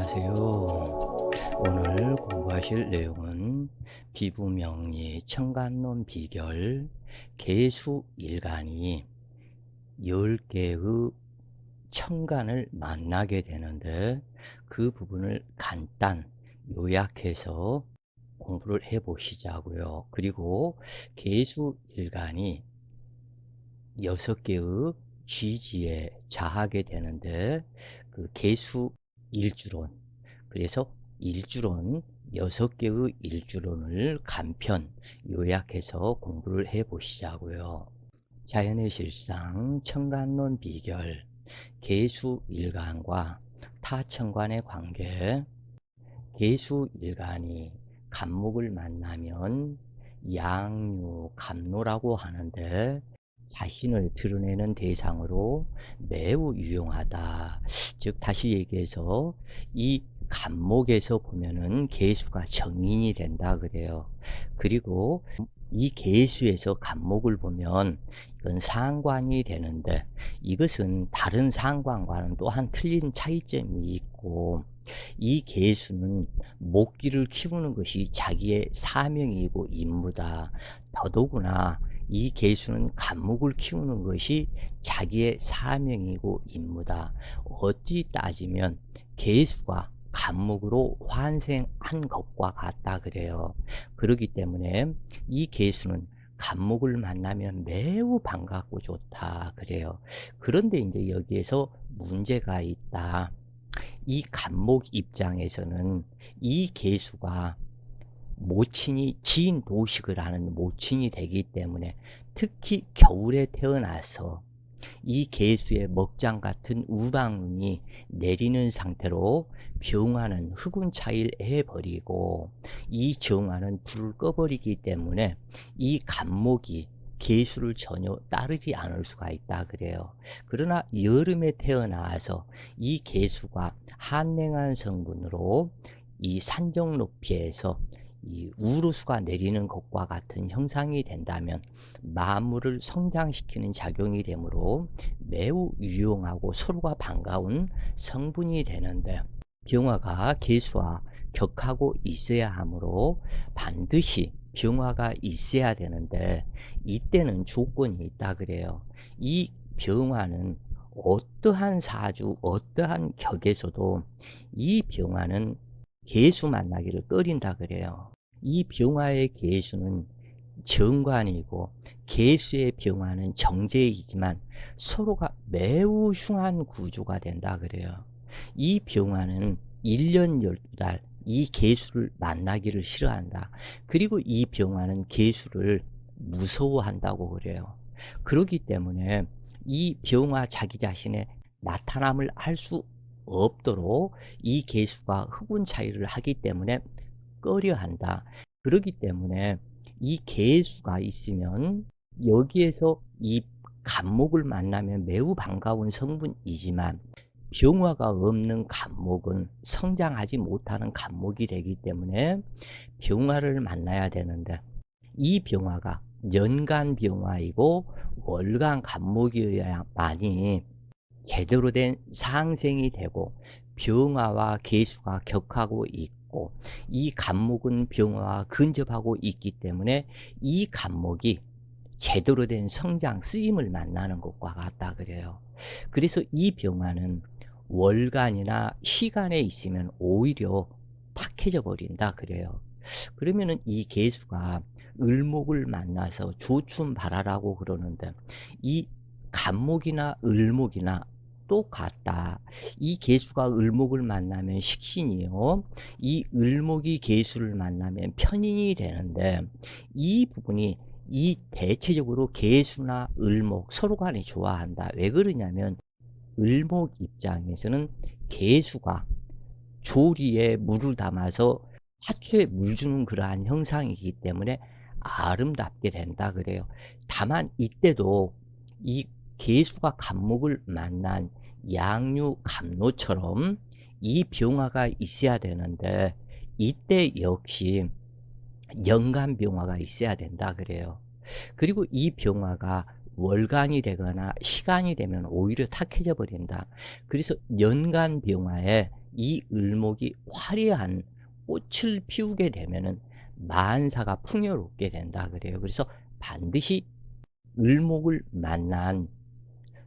안녕하세요. 오늘 공부하실 내용은 비부명리 청간론 비결 개수 일간이 10개의 청간을 만나게 되는데 그 부분을 간단 요약해서 공부를 해 보시자고요. 그리고 개수 일간이 6개의 지지에 자하게 되는데 그 개수 일주론, 그래서 일주론 6개의 일주론을 간편 요약해서 공부를 해 보시자고요. 자연의 실상 청간론 비결 개수 일간과 타청간의 관계. 개수 일간이 간목을 만나면 양유 간로라고 하는데 자신을 드러내는 대상으로 매우 유용하다. 즉 다시 얘기해서 이 간목에서 보면은 개수가 정인이 된다 그래요. 그리고 이 개수에서 간목을 보면 이건 상관이 되는데 이것은 다른 상관과는 또한 틀린 차이점이 있고, 이 개수는 목기를 키우는 것이 자기의 사명이고 임무다. 더더구나 이 개수는 간목을 키우는 것이 자기의 사명이고 임무다. 어찌 따지면 개수가 간목으로 환생한 것과 같다 그래요. 그렇기 때문에 이 개수는 간목을 만나면 매우 반갑고 좋다 그래요. 그런데 이제 여기에서 문제가 있다. 이 간목 입장에서는 이 개수가 모친이 지인 도식을 하는 모친이 되기 때문에, 특히 겨울에 태어나서 이 개수의 먹장 같은 우방눈이 내리는 상태로 병화는 흑운 차일해 버리고 이 정화는 불을 꺼버리기 때문에 이 간목이 개수를 전혀 따르지 않을 수가 있다 그래요. 그러나 여름에 태어나서 이 개수가 한냉한 성분으로 이 산정 높이에서 이 우루수가 내리는 것과 같은 형상이 된다면 만물을 성장시키는 작용이 되므로 매우 유용하고 서로가 반가운 성분이 되는데, 병화가 개수와 격하고 있어야 하므로 반드시 병화가 있어야 되는데 이때는 조건이 있다 그래요. 이 병화는 어떠한 사주 어떠한 격에서도 이 병화는 개수 만나기를 꺼린다 그래요. 이 병화의 개수는 정관이고 개수의 병화는 정제이지만 서로가 매우 흉한 구조가 된다 그래요. 이 병화는 1년 12달 이 개수를 만나기를 싫어한다. 그리고 이 병화는 개수를 무서워한다고 그래요. 그렇기 때문에 이 병화 자기 자신의 나타남을 할 수 없도록 이 개수가 흑운 차이를 하기 때문에 꺼려한다. 그렇기 때문에 이 개수가 있으면 여기에서 이 간목을 만나면 매우 반가운 성분이지만, 병화가 없는 간목은 성장하지 못하는 간목이 되기 때문에 병화를 만나야 되는데, 이 병화가 연간 병화이고 월간 간목이어야만이 제대로 된 상생이 되고 병화와 개수가 격하고 있고 이 간목은 병화와 근접하고 있기 때문에 이 간목이 제대로 된 성장 쓰임을 만나는 것과 같다 그래요. 그래서 이 병화는 월간이나 희간에 있으면 오히려 탁해져 버린다 그래요. 그러면은 이 개수가 을목을 만나서 조춘발하라고 그러는데, 이 간목이나 을목이나 똑같다. 이 개수가 을목을 만나면 식신이요, 이 을목이 개수를 만나면 편인이 되는데, 이 부분이 이 대체적으로 개수나 을목 서로 간에 좋아한다. 왜 그러냐면 을목 입장에서는 개수가 조리에 물을 담아서 화초에 물 주는 그러한 형상이기 때문에 아름답게 된다 그래요. 다만 이때도 이 개수가 간목을 만난 양유 갑로처럼 이 병화가 있어야 되는데 이때 역시 연간 병화가 있어야 된다 그래요. 그리고 이 병화가 월간이 되거나 시간이 되면 오히려 탁해져 버린다. 그래서 연간 병화에 이 을목이 화려한 꽃을 피우게 되면은 만사가 풍요롭게 된다 그래요. 그래서 반드시 을목을 만난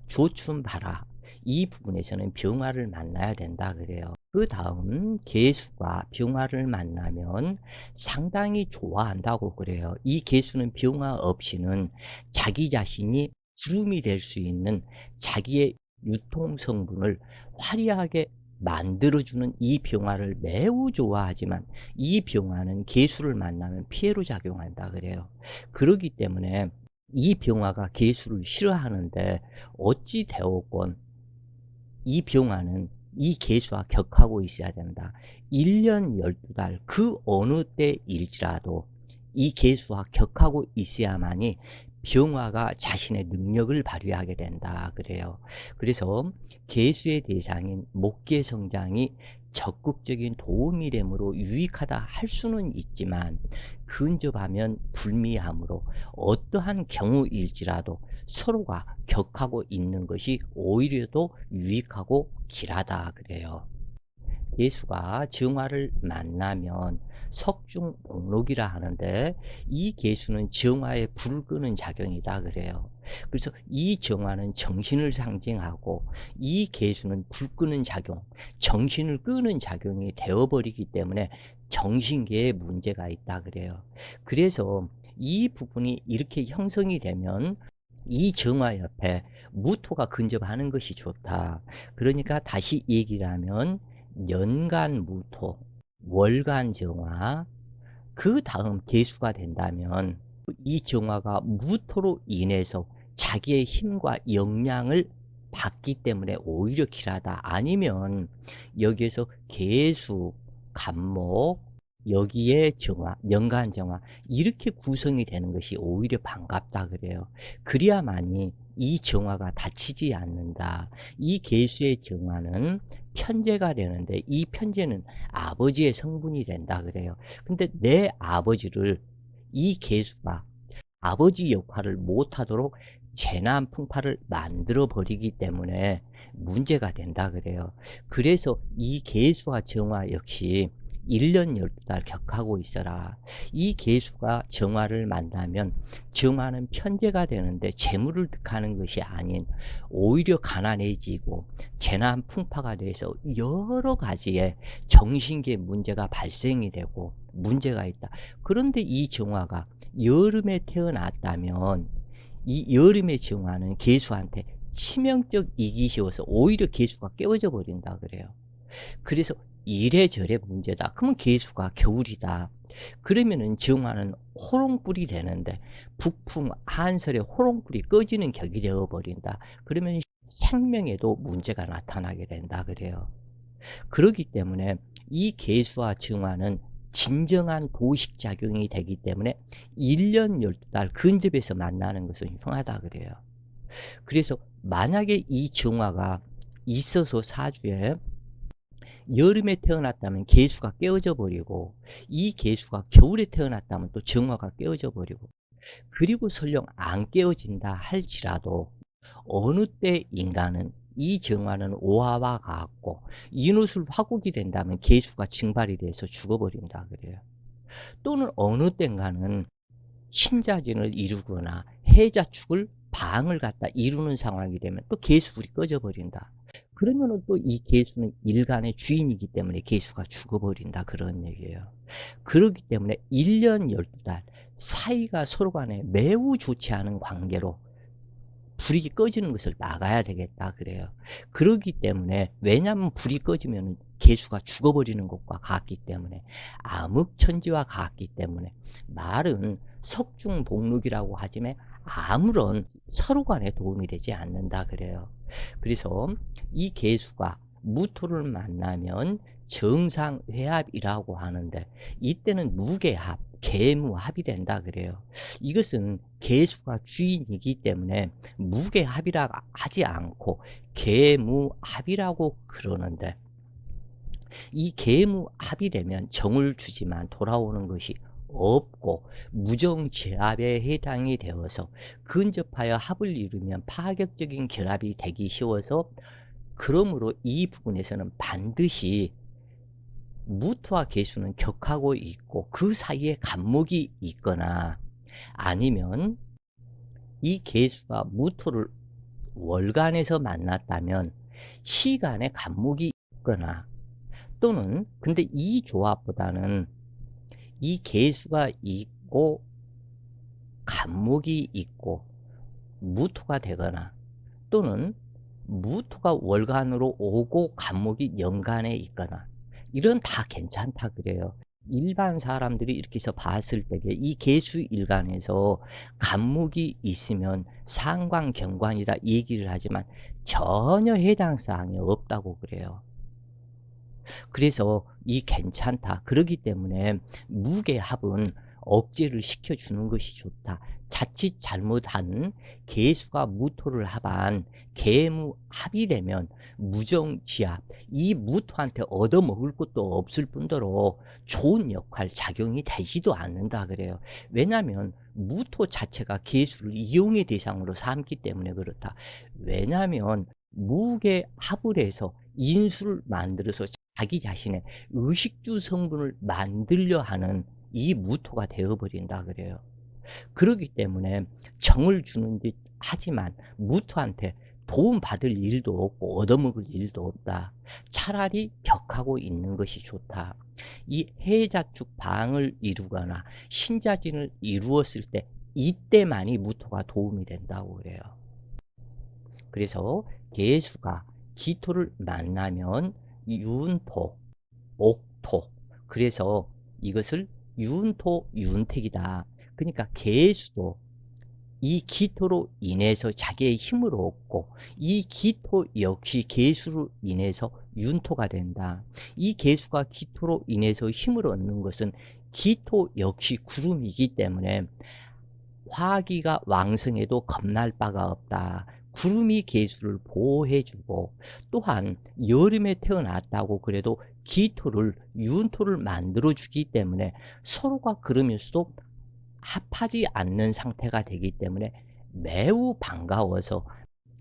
조춘바라 이 부분에서는 병화를 만나야 된다 그래요. 그 다음 계수가 병화를 만나면 상당히 좋아한다고 그래요. 이 계수는 병화 없이는 자기 자신이 주름이 될 수 있는 자기의 유통 성분을 화려하게 만들어주는 이 병화를 매우 좋아하지만 이 병화는 계수를 만나면 피해로 작용한다 그래요. 그렇기 때문에 이 병화가 계수를 싫어하는데 어찌 되었건 이 병화는 이 계수와 격하고 있어야 된다. 1년 12달 그 어느 때일지라도 이 계수와 격하고 있어야만이 병화가 자신의 능력을 발휘하게 된다 그래요. 그래서 계수의 대상인 목계 성장이 적극적인 도움이 되므로 유익하다 할 수는 있지만 근접하면 불미하므로 어떠한 경우일지라도 서로가 격하고 있는 것이 오히려 더 유익하고 길하다 그래요. 계수가 정화를 만나면 석중복록이라 하는데 이 계수는 정화에 불을 끄는 작용이다 그래요. 그래서 이 정화는 정신을 상징하고 이 계수는 불 끄는 작용, 정신을 끄는 작용이 되어버리기 때문에 정신계에 문제가 있다 그래요. 그래서 이 부분이 이렇게 형성이 되면 이 정화 옆에 무토가 근접하는 것이 좋다. 그러니까 다시 얘기를 하면 연간 무토, 월간 정화, 그 다음 개수가 된다면 이 정화가 무토로 인해서 자기의 힘과 역량을 받기 때문에 오히려 길하다. 아니면 여기에서 개수, 간목, 여기에 정화, 연간 정화 이렇게 구성이 되는 것이 오히려 반갑다 그래요. 그래야만이 이 정화가 다치지 않는다. 이 개수의 정화는 편제가 되는데 이 편제는 아버지의 성분이 된다 그래요. 근데 내 아버지를 이 개수가 아버지 역할을 못하도록 재난풍파를 만들어 버리기 때문에 문제가 된다 그래요. 그래서 이 계수와 정화 역시 1년 12달 격하고 있어라. 이 계수가 정화를 만나면 정화는 편제가 되는데 재물을 득하는 것이 아닌 오히려 가난해지고 재난풍파가 돼서 여러 가지의 정신계 문제가 발생이 되고 문제가 있다. 그런데 이 정화가 여름에 태어났다면 이 여름의 정화는 개수한테 치명적 이기시워서 오히려 개수가 깨어져 버린다 그래요. 그래서 이래저래 문제다. 그러면 개수가 겨울이다. 그러면은 정화는 호롱불이 되는데 북풍 한설에 호롱불이 꺼지는 격이 되어 버린다. 그러면 생명에도 문제가 나타나게 된다 그래요. 그렇기 때문에 이 개수와 정화는 진정한 도식작용이 되기 때문에 1년 12달 근접해서 만나는 것은 흉하다 그래요. 그래서 만약에 이 정화가 있어서 사주에 여름에 태어났다면 개수가 깨어져 버리고 이 개수가 겨울에 태어났다면 또 정화가 깨어져 버리고 그리고 설령 안 깨어진다 할지라도 어느 때 인간은 이 정화는 오화와 같고 인후술 화국이 된다면 개수가 증발이 돼서 죽어버린다 그래요. 또는 어느 땐가는 신자진을 이루거나 해자축을 방을 갖다 이루는 상황이 되면 또 개수불이 꺼져 버린다. 그러면은 또 이 개수는 일간의 주인이기 때문에 개수가 죽어버린다 그런 얘기예요. 그렇기 때문에 1년 12달 사이가 서로 간에 매우 좋지 않은 관계로 불이 꺼지는 것을 막아야 되겠다 그래요. 그렇기 때문에 왜냐하면 불이 꺼지면 개수가 죽어버리는 것과 같기 때문에 암흑천지와 같기 때문에 말은 석중복록이라고 하지만 아무런 서로 간에 도움이 되지 않는다 그래요. 그래서 이 개수가 무토를 만나면 정상회합이라고 하는데 이때는 무게합, 계무합이 된다 그래요. 이것은 개수가 주인이기 때문에 무게합이라 하지 않고 계무합이라고 그러는데 이 계무합이 되면 정을 주지만 돌아오는 것이 없고 무정제합에 해당이 되어서 근접하여 합을 이루면 파격적인 결합이 되기 쉬워서 그러므로 이 부분에서는 반드시 무토와 계수는 격하고 있고 그 사이에 간목이 있거나, 아니면 이 계수가 무토를 월간에서 만났다면 시간에 간목이 있거나, 또는 근데 이 조합보다는 이 계수가 있고 간목이 있고 무토가 되거나, 또는 무토가 월간으로 오고 간목이 연간에 있거나, 이런 다 괜찮다 그래요. 일반 사람들이 이렇게 해서 봤을 때에 이 계수 일간에서 간목이 있으면 상관경관이다 얘기를 하지만 전혀 해당 사항이 없다고 그래요. 그래서 이 괜찮다. 그러기 때문에 무게합은 억제를 시켜주는 것이 좋다. 자칫 잘못한 계수가 무토를 합한 계무합이 되면 무정지합, 이 무토한테 얻어먹을 것도 없을 뿐더러 좋은 역할, 작용이 되지도 않는다 그래요. 왜냐하면 무토 자체가 계수를 이용의 대상으로 삼기 때문에 그렇다. 왜냐하면 무게합을 해서 인수를 만들어서 자기 자신의 의식주 성분을 만들려 하는 이 무토가 되어버린다 그래요. 그렇기 때문에 정을 주는 듯 하지만 무토한테 도움받을 일도 없고 얻어먹을 일도 없다. 차라리 격하고 있는 것이 좋다. 이 해자축 방을 이루거나 신자진을 이루었을 때 이때만이 무토가 도움이 된다고 그래요. 그래서 계수가 기토를 만나면 윤토, 옥토, 그래서 이것을 윤토, 윤택이다. 그러니까 계수도 이 기토로 인해서 자기의 힘을 얻고, 이 기토 역시 계수로 인해서 윤토가 된다. 이 계수가 기토로 인해서 힘을 얻는 것은 기토 역시 구름이기 때문에 화기가 왕성해도 겁날 바가 없다. 구름이 계수를 보호해주고, 또한 여름에 태어났다고 그래도 기토를, 윤토를 만들어주기 때문에 서로가 그러면서도 합하지 않는 상태가 되기 때문에 매우 반가워서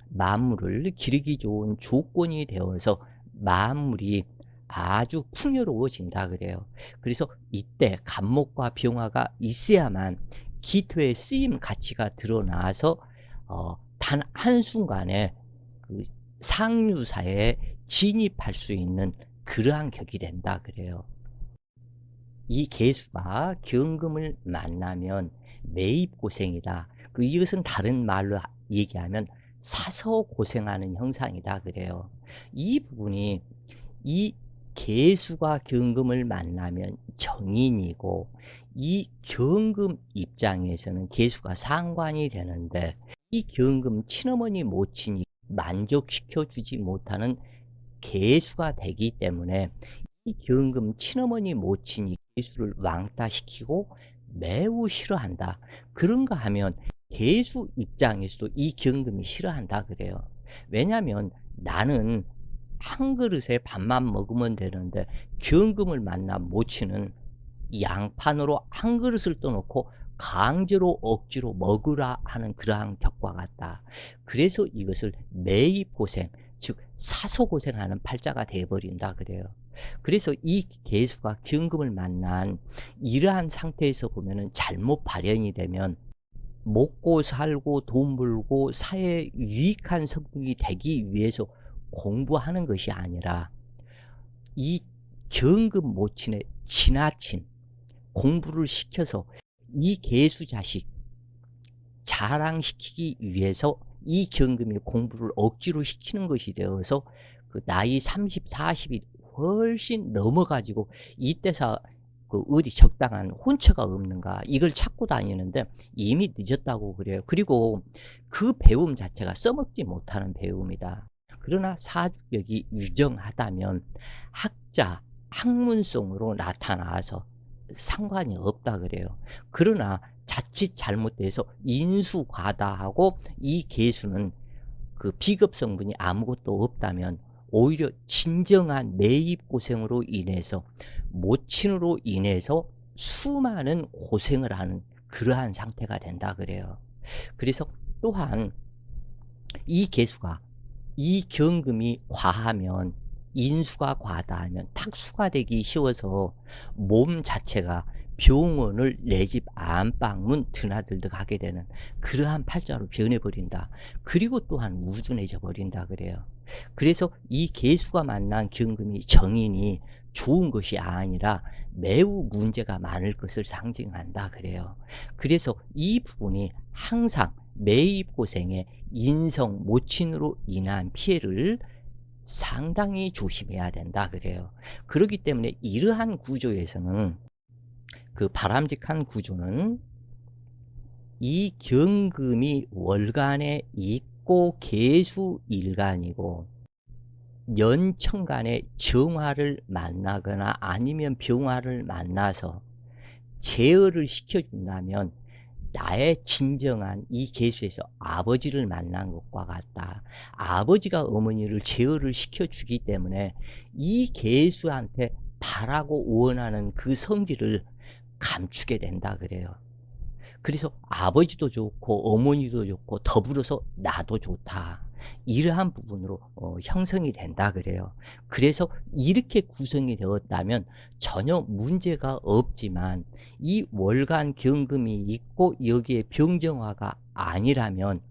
만물을 기르기 좋은 조건이 되어서 만물이 아주 풍요로워진다 그래요. 그래서 이때 간목과 병화가 있어야만 기토의 쓰임 가치가 드러나서 단 한순간에 그 상류사에 진입할 수 있는 그러한 격이 된다 그래요. 이 계수가 경금을 만나면 매입고생이다. 이것은 다른 말로 얘기하면 사서 고생하는 형상이다 그래요. 이 부분이, 이 계수가 경금을 만나면 정인이고, 이 경금 입장에서는 계수가 상관이 되는데, 이 경금 친어머니 모친이 만족시켜주지 못하는 계수가 되기 때문에 이 경금 친어머니 모친이 계수를 왕따시키고 매우 싫어한다. 그런가 하면 계수 입장에서도 이 경금이 싫어한다 그래요. 왜냐하면 나는 한 그릇에 밥만 먹으면 되는데 경금을 만나 모친은 양판으로 한 그릇을 떠놓고 강제로 억지로 먹으라 하는 그러한 격과 같다. 그래서 이것을 매입고생, 즉 사소고생하는 팔자가 되어버린다 그래요. 그래서 이 계수가 경금을 만난 이러한 상태에서 보면은 잘못 발현이 되면 먹고 살고 돈 벌고 사회에 유익한 성분이 되기 위해서 공부하는 것이 아니라 이 경금 모친의 지나친 공부를 시켜서 이 계수 자식 자랑시키기 위해서 이 경금이 공부를 억지로 시키는 것이 되어서 그 나이 30, 40이 훨씬 넘어가지고 이때서 그 어디 적당한 혼처가 없는가 이걸 찾고 다니는데 이미 늦었다고 그래요. 그리고 그 배움 자체가 써먹지 못하는 배움이다. 그러나 사주력이 유정하다면 학자, 학문성으로 나타나서 상관이 없다 그래요. 그러나 자칫 잘못돼서 인수과다하고 이 계수는 그 비급 성분이 아무것도 없다면 오히려 진정한 매입 고생으로 인해서 모친으로 인해서 수많은 고생을 하는 그러한 상태가 된다 그래요. 그래서 또한 이 계수가, 이 경금이 과하면 인수가 과다하면 탁수가 되기 쉬워서 몸 자체가 병원을 내 집 안방문 드나들듯 하게 되는 그러한 팔자로 변해버린다. 그리고 또한 우둔해져 버린다 그래요. 그래서 이 개수가 만난 경금이 정인이 좋은 것이 아니라 매우 문제가 많을 것을 상징한다 그래요. 그래서 이 부분이 항상 매입고생의 인성 모친으로 인한 피해를 상당히 조심해야 된다 그래요. 그렇기 때문에 이러한 구조에서는 그 바람직한 구조는 이 경금이 월간에 있고 계수일간이고 연천간에 정화를 만나거나 아니면 병화를 만나서 제어를 시켜준다면 나의 진정한 이 계수에서 아버지를 만난 것과 같다. 아버지가 어머니를 제어를 시켜주기 때문에 이 계수한테 바라고 원하는 그 성질을 감추게 된다 그래요. 그래서 아버지도 좋고 어머니도 좋고 더불어서 나도 좋다. 이러한 부분으로 형성이 된다 그래요. 그래서 이렇게 구성이 되었다면 전혀 문제가 없지만 이 월간 경금이 있고 여기에 병정화가 아니라면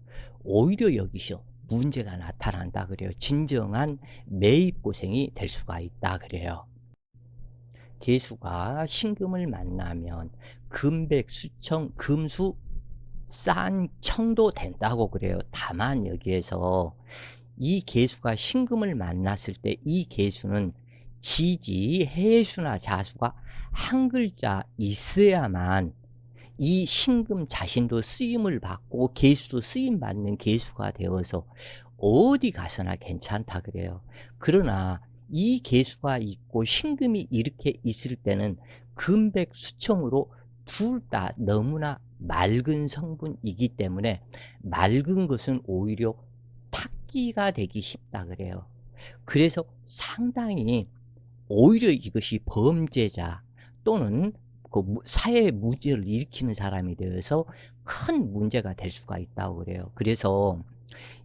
오히려 여기서 문제가 나타난다 그래요. 진정한 매입 고생이 될 수가 있다 그래요. 개수가 신금을 만나면 금백, 수청, 금수, 싼 청도 된다고 그래요. 다만 여기에서 이 개수가 신금을 만났을 때 이 개수는 지지, 해수나 자수가 한 글자 있어야만 이 신금 자신도 쓰임을 받고 개수도 쓰임 받는 개수가 되어서 어디 가서나 괜찮다 그래요. 그러나 이 개수가 있고 신금이 이렇게 있을 때는 금백 수청으로 둘 다 너무나 맑은 성분이기 때문에 맑은 것은 오히려 탁기가 되기 쉽다 그래요. 그래서 상당히 오히려 이것이 범죄자 또는 그 사회에 문제를 일으키는 사람이 되어서 큰 문제가 될 수가 있다고 그래요. 그래서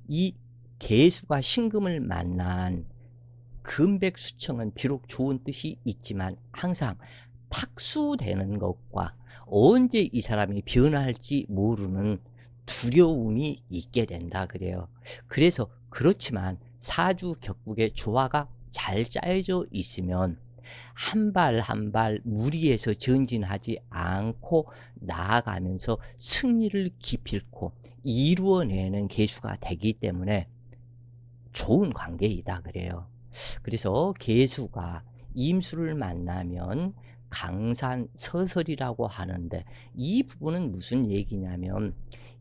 이 개수가 신금을 만난 금백수청은 비록 좋은 뜻이 있지만 항상 탁수되는 것과 언제 이 사람이 변할지 모르는 두려움이 있게 된다 그래요. 그래서 그렇지만 사주 격국의 조화가 잘 짜여져 있으면 한 발 한 발 무리해서 전진하지 않고 나아가면서 승리를 기필코 이루어내는 계수가 되기 때문에 좋은 관계이다 그래요. 그래서 계수가 임수를 만나면 강산서설이라고 하는데 이 부분은 무슨 얘기냐면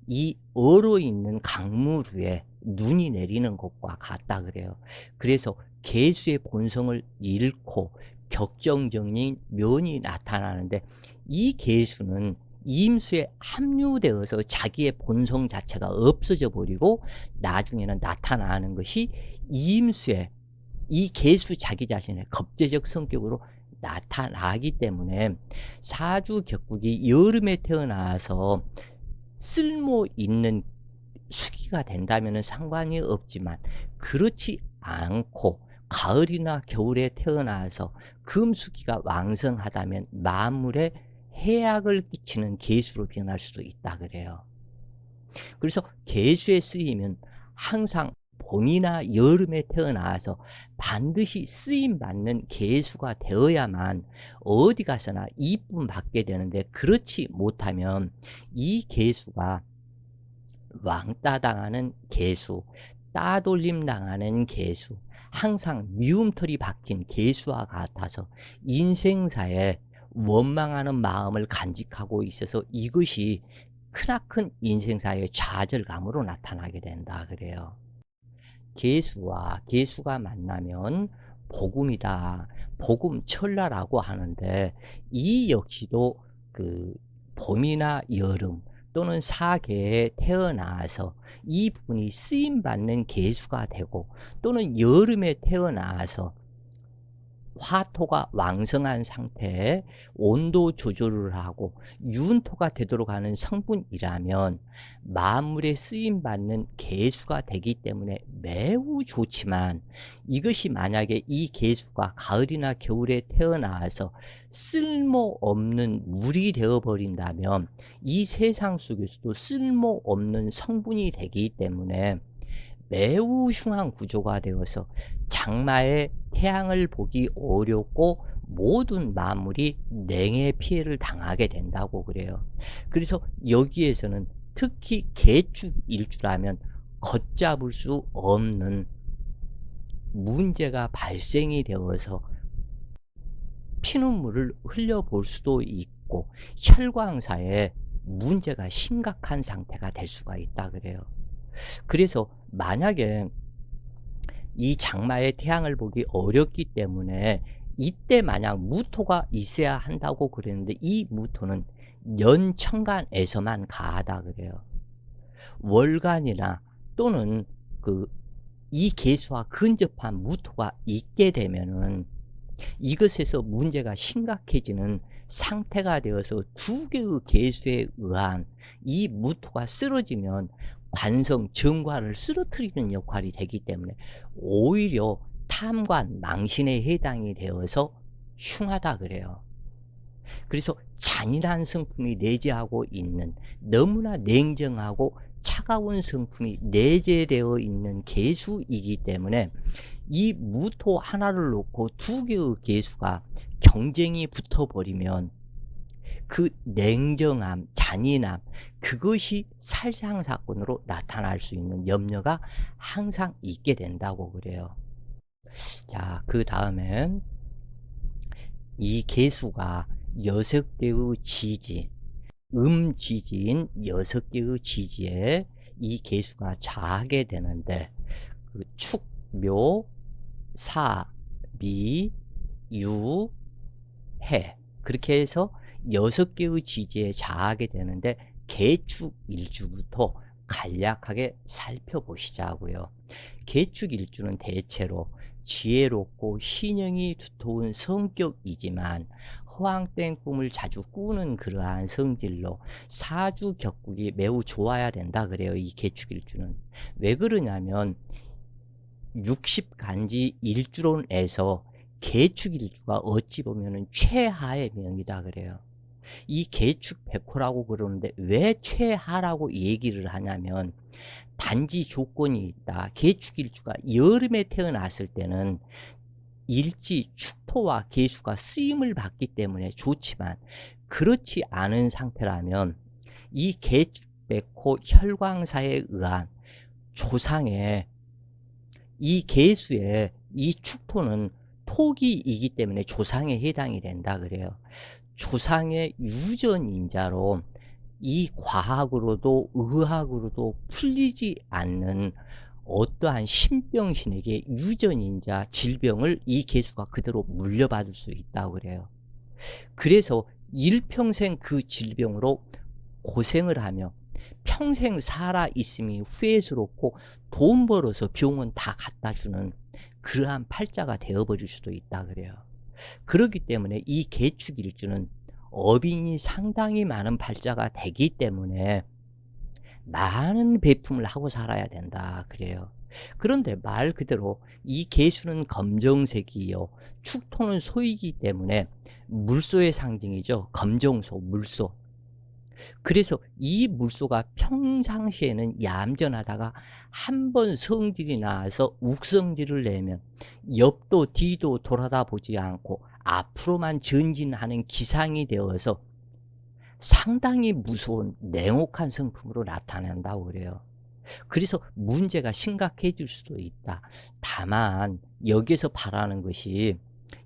이 얼어 있는 강물 위에 눈이 내리는 것과 같다 그래요. 그래서 계수의 본성을 잃고 격정적인 면이 나타나는데 이 계수는 임수에 합류되어서 자기의 본성 자체가 없어져 버리고 나중에는 나타나는 것이 임수의 이 계수 자기 자신의 겁재적 성격으로 나타나기 때문에 사주 격국이 여름에 태어나서 쓸모 있는 수기가 된다면 상관이 없지만 그렇지 않고 가을이나 겨울에 태어나서 금수기가 왕성하다면 만물에 해악을 끼치는 계수로 변할 수도 있다 그래요. 그래서 계수에 쓰이면 항상 봄이나 여름에 태어나서 반드시 쓰임받는 계수가 되어야만 어디 가서나 이쁨 받게 되는데 그렇지 못하면 이 계수가 왕따 당하는 계수, 따돌림 당하는 계수, 항상 미움털이 박힌 계수와 같아서 인생사에 원망하는 마음을 간직하고 있어서 이것이 크나큰 인생사의 좌절감으로 나타나게 된다 그래요. 계수와 계수가 만나면 복음이다. 복음철라라고 하는데 이 역시도 그 봄이나 여름 또는 사계에 태어나서 이 부분이 쓰임받는 계수가 되고 또는 여름에 태어나서 화토가 왕성한 상태에 온도 조절을 하고 윤토가 되도록 하는 성분이라면 만물에 쓰임받는 개수가 되기 때문에 매우 좋지만, 이것이 만약에 이 개수가 가을이나 겨울에 태어나서 쓸모없는 물이 되어 버린다면 이 세상 속에서도 쓸모없는 성분이 되기 때문에 매우 흉한 구조가 되어서 장마에 태양을 보기 어렵고 모든 만물이 냉해 피해를 당하게 된다고 그래요. 그래서 여기에서는 특히 계축일주라면 걷잡을 수 없는 문제가 발생이 되어서 피눈물을 흘려볼 수도 있고 혈광사에 문제가 심각한 상태가 될 수가 있다 그래요. 그래서 만약에 이 장마에 태양을 보기 어렵기 때문에 이때 만약 무토가 있어야 한다고 그랬는데, 이 무토는 연천간에서만 가하다 그래요. 월간이나 또는 이 개수와 근접한 무토가 있게 되면은 이것에서 문제가 심각해지는 상태가 되어서 두 개의 개수에 의한 이 무토가 쓰러지면 관성, 정관을 쓰러뜨리는 역할이 되기 때문에 오히려 탐관, 망신에 해당이 되어서 흉하다 그래요. 그래서 잔인한 성품이 내재하고 있는, 너무나 냉정하고 차가운 성품이 내재되어 있는 개수이기 때문에 이 무토 하나를 놓고 두 개의 개수가 경쟁이 붙어버리면 그 냉정함, 잔인함, 그것이 살상사건으로 나타날 수 있는 염려가 항상 있게 된다고 그래요. 자, 그 다음엔 이 개수가 6개의 지지, 음지지인 6개의 지지에 이 개수가 좌하게 되는데, 축, 묘, 사, 미, 유, 해, 그렇게 해서 6개의 지지에 좌하게 되는데, 계축일주부터 간략하게 살펴보시자고요. 계축일주는 대체로 지혜롭고 신형이 두터운 성격이지만 허황된 꿈을 자주 꾸는 그러한 성질로 사주 격국이 매우 좋아야 된다 그래요. 이 계축일주는 왜 그러냐면 60간지 일주론에서 계축일주가 어찌 보면 최하의 명이다 그래요. 이 계축백호라고 그러는데 왜 최하라고 얘기를 하냐면, 단지 조건이 있다. 계축일주가 여름에 태어났을 때는 일지 축토와 계수가 쓰임을 받기 때문에 좋지만, 그렇지 않은 상태라면 이 계축백호 혈광사에 의한 조상의 이 계수의 이 축토는 토기이기 때문에 조상에 해당이 된다 그래요. 조상의 유전인자로 이 과학으로도 의학으로도 풀리지 않는 어떠한 신병신에게 유전인자 질병을 이 개수가 그대로 물려받을 수 있다고 그래요. 그래서 일평생 그 질병으로 고생을 하며 평생 살아 있음이 후회스럽고 돈 벌어서 병원 다 갖다 주는 그러한 팔자가 되어버릴 수도 있다 그래요. 그렇기 때문에 이 계축일주는 어빈이 상당히 많은 팔자가 되기 때문에 많은 배품을 하고 살아야 된다 그래요. 그런데 말 그대로 이 계수는 검정색이요, 축토는 소이기 때문에 물소의 상징이죠. 검정소, 물소. 그래서 이 물소가 평상시에는 얌전하다가 한번 성질이 나와서 욱성질을 내면 옆도 뒤도 돌아다 보지 않고 앞으로만 전진하는 기상이 되어서 상당히 무서운 냉혹한 성품으로 나타난다고 그래요. 그래서 문제가 심각해질 수도 있다. 다만 여기서 바라는 것이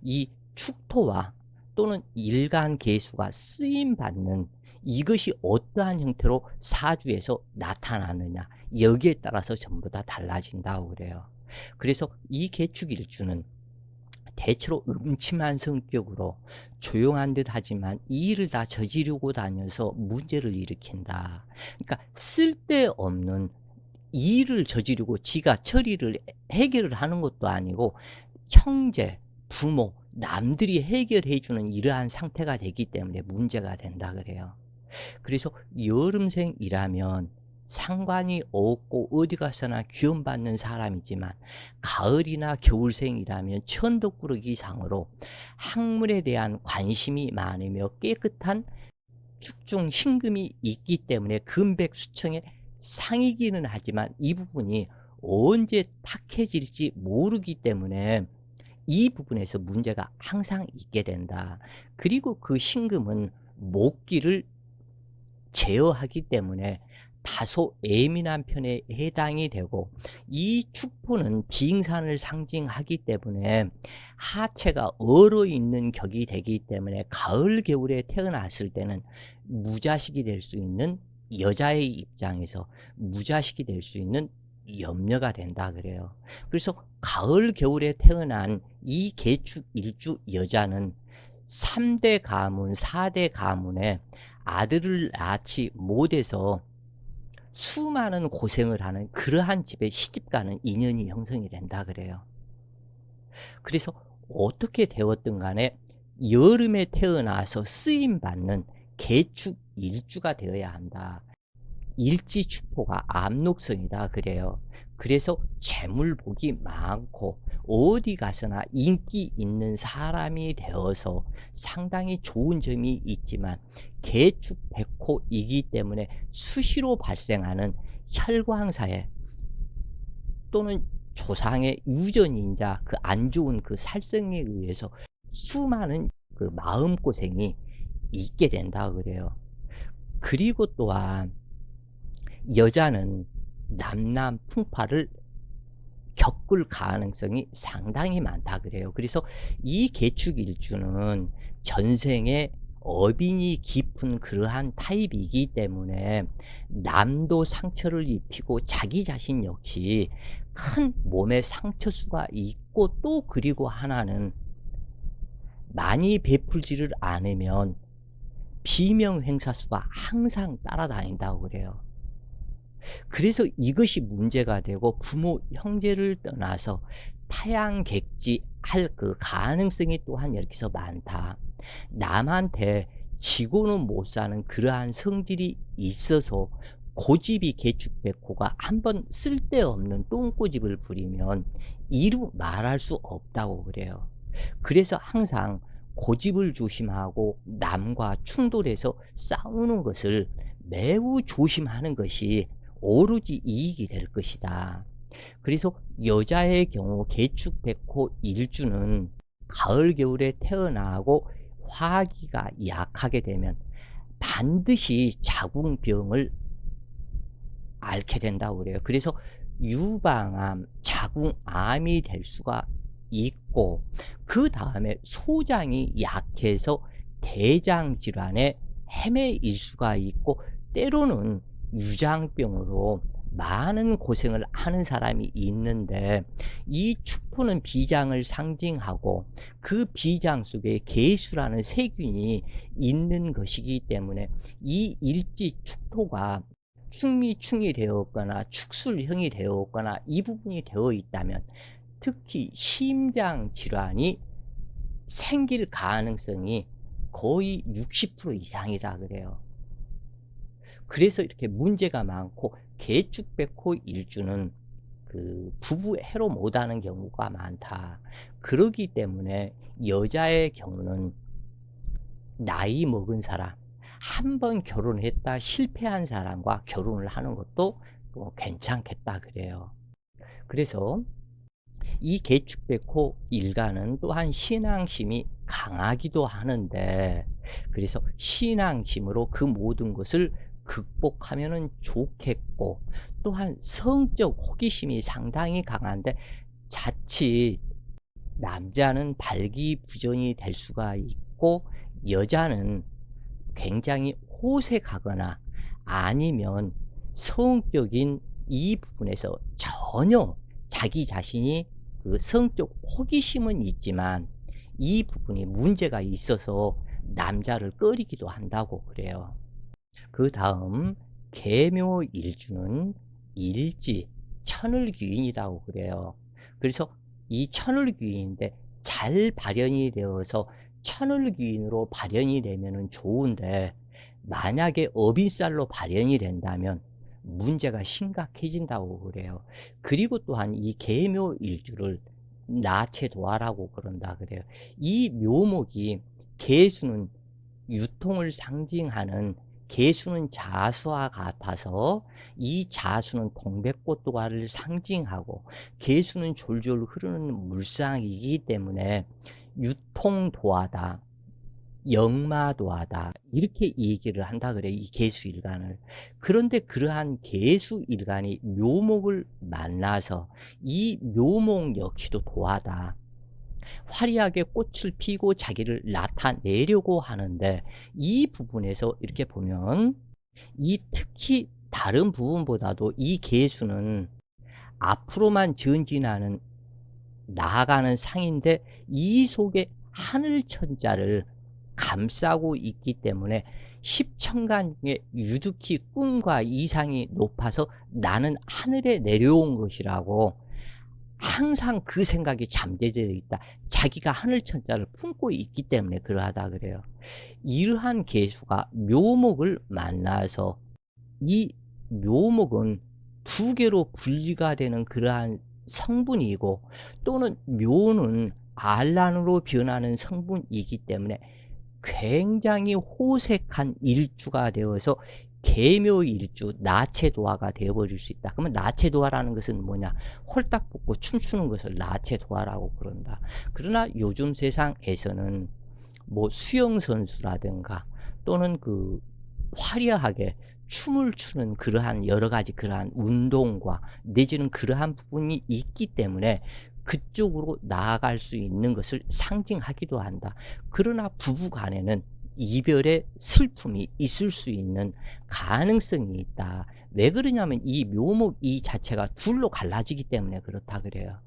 이 축토와 또는 일간 계수가 쓰임받는 이것이 어떠한 형태로 사주에서 나타나느냐, 여기에 따라서 전부 다 달라진다고 그래요. 그래서 이 계축일주는 대체로 음침한 성격으로 조용한 듯 하지만 이 일을 다 저지르고 다녀서 문제를 일으킨다. 그러니까 쓸데없는 이 일을 저지르고 지가 처리를 해결을 하는 것도 아니고 형제, 부모, 남들이 해결해 주는 이러한 상태가 되기 때문에 문제가 된다 그래요. 그래서 여름생이라면 상관이 없고 어디 가서나 귀염받는 사람이지만, 가을이나 겨울생이라면 천덕꾸러기상으로 학문에 대한 관심이 많으며 깨끗한 축중 흰금이 있기 때문에 금백수청의 상이기는 하지만 이 부분이 언제 탁해질지 모르기 때문에 이 부분에서 문제가 항상 있게 된다. 그리고 그 신금은 목기를 제어하기 때문에 다소 예민한 편에 해당이 되고, 이 축포는 빙산을 상징하기 때문에 하체가 얼어 있는 격이 되기 때문에 가을 겨울에 태어났을 때는 무자식이 될 수 있는, 여자의 입장에서 무자식이 될 수 있는 염려가 된다 그래요. 그래서 가을 겨울에 태어난 이 계축 일주 여자는 3대 가문 4대 가문에 아들을 낳지 못해서 수많은 고생을 하는 그러한 집에 시집가는 인연이 형성이 된다 그래요. 그래서 어떻게 되었든 간에 여름에 태어나서 쓰임받는 계축 일주가 되어야 한다. 일지축포가 압록성이다 그래요. 그래서 재물복이 많고 어디 가서나 인기 있는 사람이 되어서 상당히 좋은 점이 있지만, 계축백호이기 때문에 수시로 발생하는 혈광사에 또는 조상의 유전인자 그 안 좋은 그 살성에 의해서 수많은 그 마음고생이 있게 된다 그래요. 그리고 또한 여자는 남남 풍파를 겪을 가능성이 상당히 많다 그래요. 그래서 이 계축일주는 전생에 어빈이 깊은 그러한 타입이기 때문에 남도 상처를 입히고 자기 자신 역시 큰 몸의 상처 수가 있고, 또 그리고 하나는 많이 베풀지를 않으면 비명횡사 수가 항상 따라다닌다고 그래요. 그래서 이것이 문제가 되고 부모 형제를 떠나서 타양객지할 그 가능성이 또한 여기서 많다. 남한테 지고는 못 사는 그러한 성질이 있어서 고집이 계축백호가 한번 쓸데없는 똥꼬집을 부리면 이루 말할 수 없다고 그래요. 그래서 항상 고집을 조심하고 남과 충돌해서 싸우는 것을 매우 조심하는 것이 오로지 이익이 될 것이다. 그래서 여자의 경우 계축백호 일주는 가을 겨울에 태어나고 화기가 약하게 되면 반드시 자궁병을 앓게 된다고 그래요. 그래서 유방암, 자궁암이 될 수가 있고, 그 다음에 소장이 약해서 대장 질환에 헤매일 수가 있고, 때로는 유장병으로 많은 고생을 하는 사람이 있는데, 이 축포는 비장을 상징하고 그 비장 속에 계수라는 세균이 있는 것이기 때문에 이 일지 축토가 충미충이 되었거나 축술형이 되었거나 이 부분이 되어 있다면 특히 심장 질환이 생길 가능성이 거의 60% 이상이다 그래요. 그래서 이렇게 문제가 많고, 계축백호 일주는 그 부부 해로 못하는 경우가 많다. 그러기 때문에 여자의 경우는 나이 먹은 사람, 한 번 결혼했다 실패한 사람과 결혼을 하는 것도 괜찮겠다 그래요. 그래서 이 계축백호 일가는 또한 신앙심이 강하기도 하는데, 그래서 신앙심으로 그 모든 것을 극복하면 좋겠고, 또한 성적 호기심이 상당히 강한데 자칫 남자는 발기부전이 될 수가 있고, 여자는 굉장히 호색하거나 아니면 성적인 이 부분에서 전혀 자기 자신이 그 성적 호기심은 있지만 이 부분이 문제가 있어서 남자를 꺼리기도 한다고 그래요. 그 다음 계묘일주는 일지 천을귀인이라고 그래요. 그래서 이 천을귀인인데 잘 발현이 되어서 천을귀인으로 발현이 되면은 좋은데, 만약에 어빈살로 발현이 된다면 문제가 심각해진다고 그래요. 그리고 또한 이 계묘일주를 나체도화라고 그런다 그래요. 이 묘목이, 계수는 유통을 상징하는, 계수는 자수와 같아서 이 자수는 동백꽃도화를 상징하고, 계수는 졸졸 흐르는 물상이기 때문에 유통도화다, 역마도하다, 이렇게 얘기를 한다 그래요, 이 계수일간을. 그런데 그러한 계수일간이 묘목을 만나서 이 묘목 역시도 도하다, 화려하게 꽃을 피고 자기를 나타내려고 하는데, 이 부분에서 이렇게 보면 이 특히 다른 부분보다도 이 계수는 앞으로만 전진하는, 나아가는 상인데, 이 속에 하늘천자를 감싸고 있기 때문에 십천간 중에 유득히 꿈과 이상이 높아서 나는 하늘에 내려온 것이라고 항상 그 생각이 잠재되어 있다. 자기가 하늘천자를 품고 있기 때문에 그러하다 그래요. 이러한 계수가 묘목을 만나서, 이 묘목은 두 개로 분리가 되는 그러한 성분이고, 또는 묘는 알란으로 변하는 성분이기 때문에 굉장히 호색한 일주가 되어서 계묘일주, 나체도화가 되어버릴 수 있다. 그러면 나체도화라는 것은 뭐냐? 홀딱 벗고 춤추는 것을 나체도화라고 그런다. 그러나 요즘 세상에서는 뭐 수영선수라든가, 또는 그 화려하게 춤을 추는 그러한 여러 가지 그러한 운동과, 내지는 그러한 부분이 있기 때문에 그쪽으로 나아갈 수 있는 것을 상징하기도 한다. 그러나 부부 간에는 이별의 슬픔이 있을 수 있는 가능성이 있다. 왜 그러냐면 이 묘목 이 자체가 둘로 갈라지기 때문에 그렇다 그래요.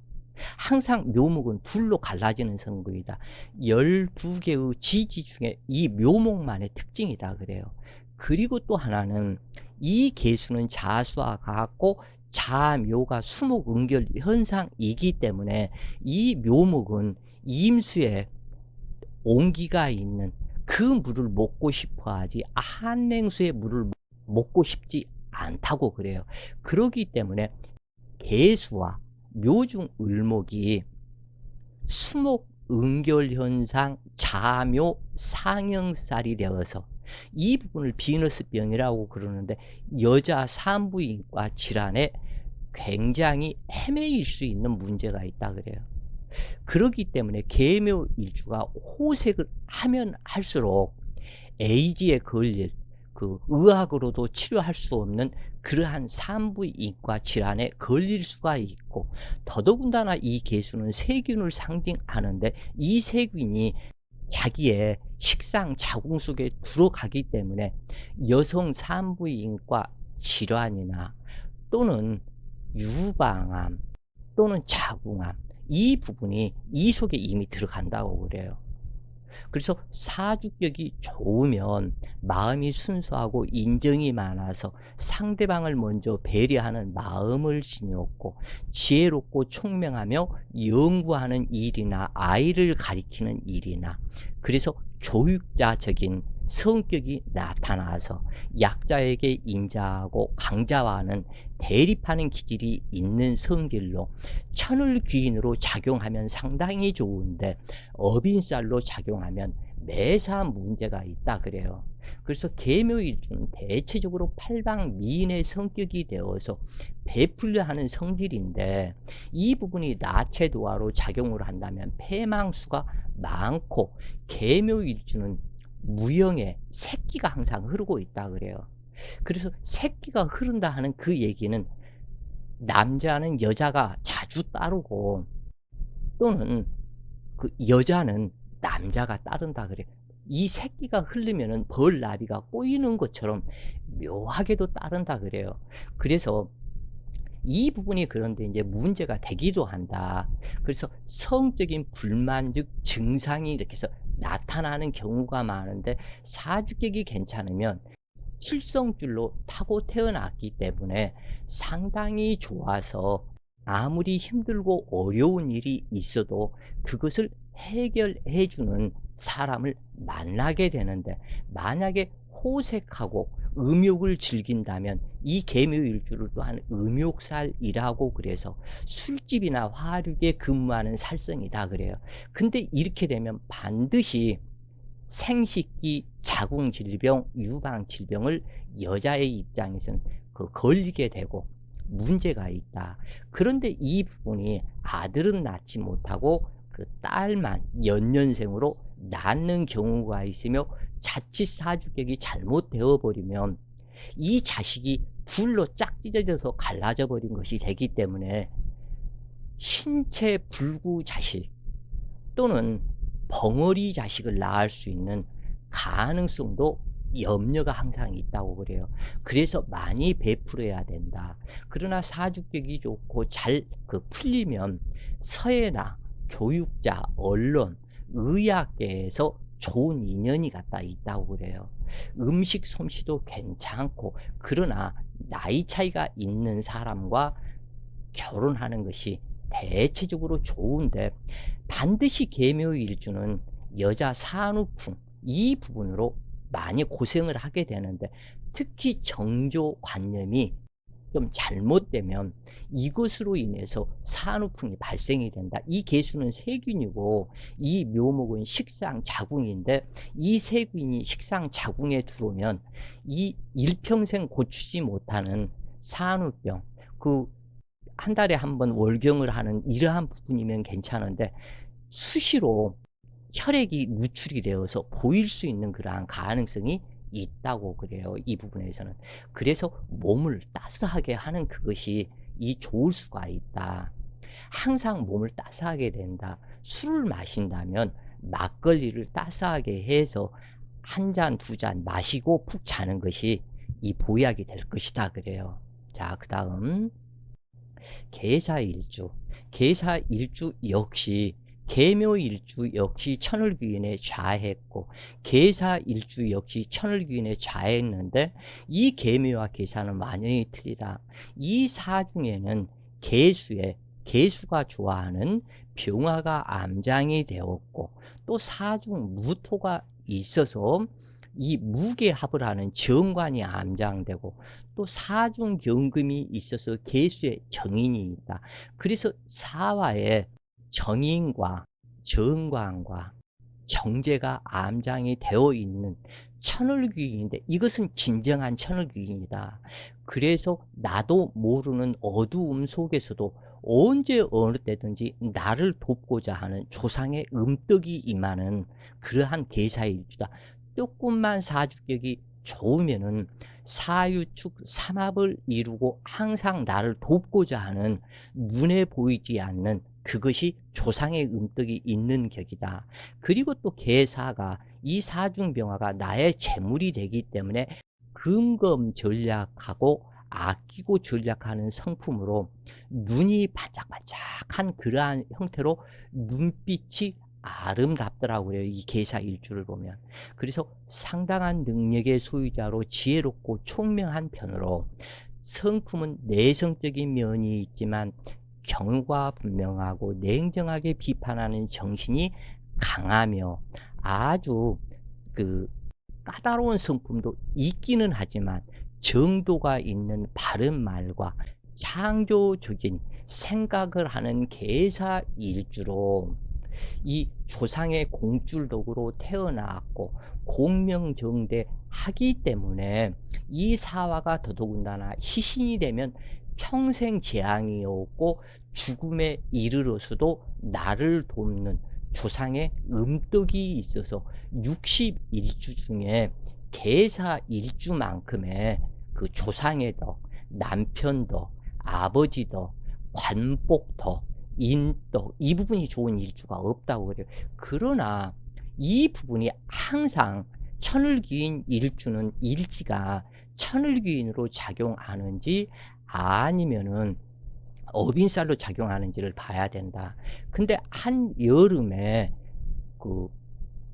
항상 묘목은 둘로 갈라지는 성분이다. 12개의 지지 중에 이 묘목만의 특징이다 그래요. 그리고 또 하나는, 이 계수는 자수와 같고 자묘가 수목응결 현상이기 때문에 이 묘목은 임수에 온기가 있는 그 물을 먹고 싶어 하지, 한냉수의 물을 먹고 싶지 않다고 그래요. 그러기 때문에 계수와 묘중 을목이 수목 응결현상 자묘 상형살이 되어서, 이 부분을 비너스병이라고 그러는데, 여자 산부인과 질환에 굉장히 헤매일 수 있는 문제가 있다 그래요. 그렇기 때문에 계묘일주가 호색을 하면 할수록 에이즈에 걸릴, 그 의학으로도 치료할 수 없는 그러한 산부인과 질환에 걸릴 수가 있고, 더더군다나 이 계수는 세균을 상징하는데, 이 세균이 자기의 식상 자궁 속에 들어가기 때문에 여성 산부인과 질환이나, 또는 유방암, 또는 자궁암, 이 부분이 이 속에 이미 들어간다고 그래요. 그래서 사주격이 좋으면 마음이 순수하고 인정이 많아서 상대방을 먼저 배려하는 마음을 지녔고, 지혜롭고 총명하며 연구하는 일이나 아이를 가리키는 일이나, 그래서 교육자적인 성격이 나타나서 약자에게 인자하고 강자와는 대립하는 기질이 있는 성질로 천을귀인으로 작용하면 상당히 좋은데, 어빈살로 작용하면 매사 문제가 있다 그래요. 그래서 계묘일주는 대체적으로 팔방미인의 성격이 되어서 베풀려 하는 성질인데, 이 부분이 나체도화로 작용을 한다면 폐망수가 많고, 계묘일주는 무형의 새끼가 항상 흐르고 있다 그래요. 그래서 새끼가 흐른다 하는 그 얘기는, 남자는 여자가 자주 따르고, 또는 그 여자는 남자가 따른다 그래. 이 새끼가 흐르면은 벌나비가 꼬이는 것처럼 묘하게도 따른다 그래요. 그래서 이 부분이 그런데 이제 문제가 되기도 한다. 그래서 성적인 불만, 즉 증상이 이렇게 해서 나타나는 경우가 많은데, 사주격이 괜찮으면 칠성줄로 타고 태어났기 때문에 상당히 좋아서, 아무리 힘들고 어려운 일이 있어도 그것을 해결해 주는 사람을 만나게 되는데, 만약에 호색하고 음욕을 즐긴다면 이 계묘일주를 또한 음욕살이라고 그래서 술집이나 화류계 근무하는 살성이다 그래요. 근데 이렇게 되면 반드시 생식기, 자궁질병, 유방질병을 여자의 입장에서는 걸리게 되고 문제가 있다. 그런데 이 부분이 아들은 낳지 못하고 그 딸만 연년생으로 낳는 경우가 있으며, 자칫 사주격이 잘못되어 버리면 이 자식이 둘로 짝 찢어져서 갈라져 버린 것이 되기 때문에 신체 불구 자식 또는 벙어리 자식을 낳을 수 있는 가능성도 염려가 항상 있다고 그래요. 그래서 많이 베풀어야 된다. 그러나 사주격이 좋고 잘 풀리면 서예나 교육자, 언론, 의학계에서 좋은 인연이 갖다 있다고 그래요. 음식 솜씨도 괜찮고, 그러나 나이 차이가 있는 사람과 결혼하는 것이 대체적으로 좋은데, 반드시 계묘일주는 여자 산후풍 이 부분으로 많이 고생을 하게 되는데, 특히 정조관념이 좀 잘못되면 이것으로 인해서 산후풍이 발생이 된다. 이 계수는 세균이고 이 묘목은 식상자궁인데, 이 세균이 식상자궁에 들어오면 이 일평생 고치지 못하는 산후병, 한 달에 한 번 월경을 하는 이러한 부분이면 괜찮은데, 수시로 혈액이 누출이 되어서 보일 수 있는 그러한 가능성이 있다고 그래요. 이 부분에서는. 그래서 몸을 따스하게 하는 그것이 좋을 수가 있다. 항상 몸을 따스하게 된다. 술을 마신다면 막걸리를 따스하게 해서 한 잔, 두 잔 마시고 푹 자는 것이 이 보약이 될 것이다 그래요. 자, 그 다음 계사일주. 계사일주 역시 계묘일주 역시 천을귀인에 좌했고, 계사일주 역시 천을귀인에 좌했는데, 이 계묘와 계사는 완전히 틀리다. 이 사중에는 계수가 좋아하는 병화가 암장이 되었고, 또 사중 무토가 있어서 이 무계합을 하는 정관이 암장되고, 또 사중경금이 있어서 계수의 정인이 있다. 그래서 사화에 정인과 정관과 정제가 암장이 되어 있는 천을귀인인데, 이것은 진정한 천을귀인이다. 그래서 나도 모르는 어두움 속에서도 언제 어느 때든지 나를 돕고자 하는 조상의 음덕이 임하는 그러한 계사일주다. 조금만 사주격이 좋으면은 사유축 삼합을 이루고 항상 나를 돕고자 하는, 눈에 보이지 않는 그것이 조상의 음덕이 있는 격이다. 그리고 또 계사가 이 사중병화가 나의 재물이 되기 때문에 금검 전략하고 아끼고 전략하는 성품으로 눈이 반짝반짝한 그러한 형태로 눈빛이 아름답더라고요. 이 계사 일주를 보면. 그래서 상당한 능력의 소유자로 지혜롭고 총명한 편으로, 성품은 내성적인 면이 있지만 경과 분명하고 냉정하게 비판하는 정신이 강하며, 아주 까다로운 성품도 있기는 하지만 정도가 있는 바른 말과 창조적인 생각을 하는 계사일주로, 이 조상의 공줄덕으로 태어났고 공명정대하기 때문에 이 사화가 더더군다나 희신이 되면 평생 재앙이 없고 죽음에 이르러서도 나를 돕는 조상의 음덕이 있어서 61주 중에 계사일주만큼의 조상의 덕, 남편 덕, 아버지 덕, 관복 덕, 인덕, 이 부분이 좋은 일주가 없다고 그래요. 그러나 이 부분이 항상 천을귀인 일주는 일지가 천을귀인으로 작용하는지 아니면은 어빈살로 작용하는지를 봐야 된다. 근데 한여름에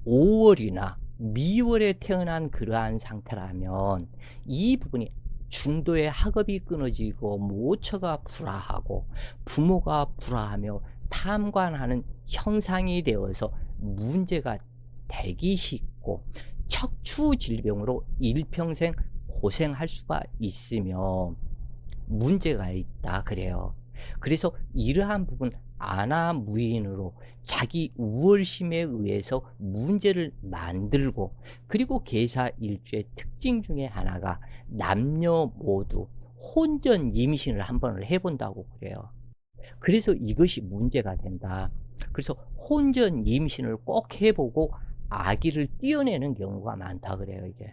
5월이나 미월에 태어난 그러한 상태라면 이 부분이 중도의 학업이 끊어지고 모처가 불화하고 부모가 불화하며 탐관하는 형상이 되어서 문제가 되기 쉽고 척추 질병으로 일평생 고생할 수가 있으며 문제가 있다 그래요. 그래서 이러한 부분 안하무인으로 자기 우월심에 의해서 문제를 만들고, 그리고 계사일주의 특징 중에 하나가 남녀 모두 혼전 임신을 한 번을 해 본다고 그래요. 그래서 이것이 문제가 된다. 그래서 혼전 임신을 꼭 해 보고 아기를 띄어내는 경우가 많다 그래요, 이게.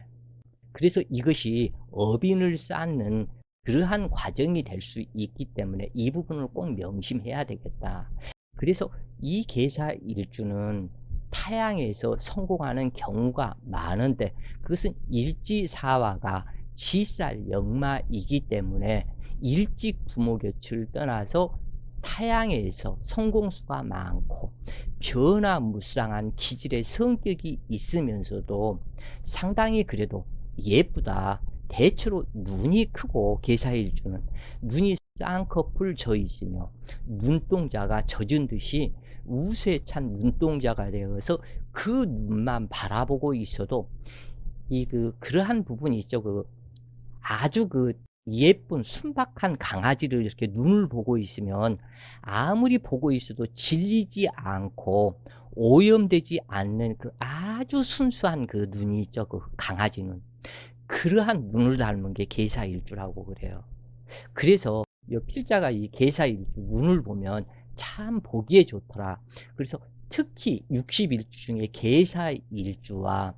그래서 이것이 어빈을 쌓는 그러한 과정이 될 수 있기 때문에 이 부분을 꼭 명심해야 되겠다. 그래서 이 계사일주는 타양에서 성공하는 경우가 많은데, 그것은 일지사화가 지살 역마이기 때문에 일찍 부모 곁을 떠나서 타양에서 성공수가 많고 변화무쌍한 기질의 성격이 있으면서도 상당히 그래도 예쁘다. 대체로 눈이 크고 계사일주는 눈이 쌍꺼풀 져 있으며 눈동자가 젖은 듯이 우수에 찬 눈동자가 되어서 그 눈만 바라보고 있어도 그러한 부분이 있죠. 아주 예쁜 순박한 강아지를 이렇게 눈을 보고 있으면 아무리 보고 있어도 질리지 않고 오염되지 않는 아주 순수한 눈이 있죠. 강아지 눈. 그러한 눈을 닮은 게 계사일주라고 그래요. 그래서 이 필자가 이 계사일주 눈을 보면 참 보기에 좋더라. 그래서 특히 60일주 중에 계사일주와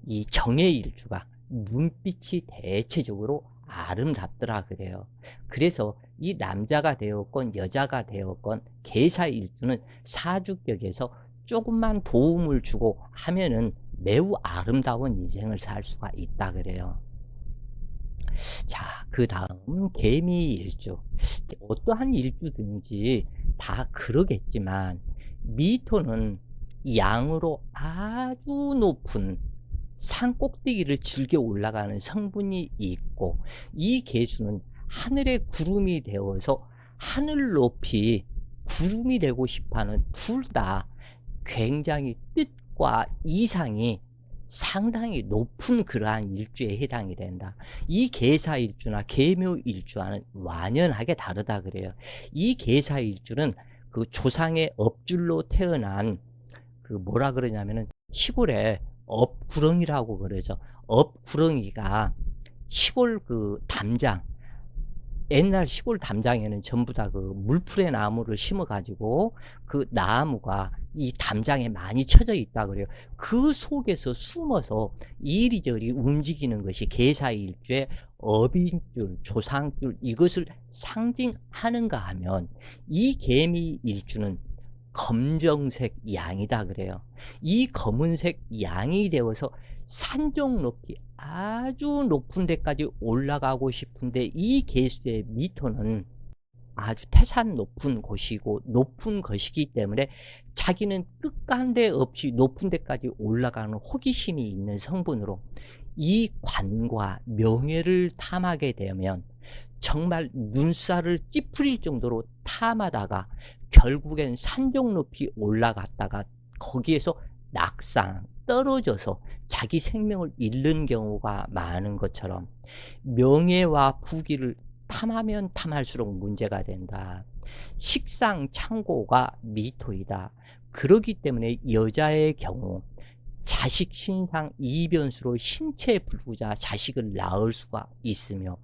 이 정해일주가 눈빛이 대체적으로 아름답더라 그래요. 그래서 이 남자가 되었건 여자가 되었건 계사일주는 사주격에서 조금만 도움을 주고 하면은 매우 아름다운 인생을 살 수가 있다 그래요. 자, 그 다음 개미일주. 어떠한 일주든지 다 그러겠지만 미토는 양으로 아주 높은 산 꼭대기를 즐겨 올라가는 성분이 있고, 이 개수는 하늘의 구름이 되어서 하늘 높이 구름이 되고 싶어하는 둘 다 굉장히 뜻과 이상이 상당히 높은 그러한 일주에 해당이 된다. 이 계사일주나 계묘일주와는 완연하게 다르다 그래요. 이 계사일주는 조상의 업줄로 태어난 뭐라 그러냐면은 시골에 업구렁이라고 그러죠. 업구렁이가 시골 담장, 옛날 시골 담장에는 전부 다 물풀의 나무를 심어 가지고 그 나무가 이 담장에 많이 쳐져 있다 그래요. 그 속에서 숨어서 이리저리 움직이는 것이 계사일주의 어빈줄, 조상줄, 이것을 상징하는가 하면 이 개미일주는 검정색 양이다 그래요. 이 검은색 양이 되어서 산정 높이 아주 높은 데까지 올라가고 싶은데, 이 개수의 미토는 아주 태산 높은 곳이고 높은 것이기 때문에 자기는 끝간데 없이 높은 데까지 올라가는 호기심이 있는 성분으로 이 관과 명예를 탐하게 되면 정말 눈살을 찌푸릴 정도로 탐하다가 결국엔 산정 높이 올라갔다가 거기에서 낙상 떨어져서 자기 생명을 잃는 경우가 많은 것처럼, 명예와 부귀를 탐하면 탐할수록 문제가 된다. 식상창고가 미토이다. 그렇기 때문에 여자의 경우 자식 신상 이변수로 신체 불구자 자식을 낳을 수가 있으며,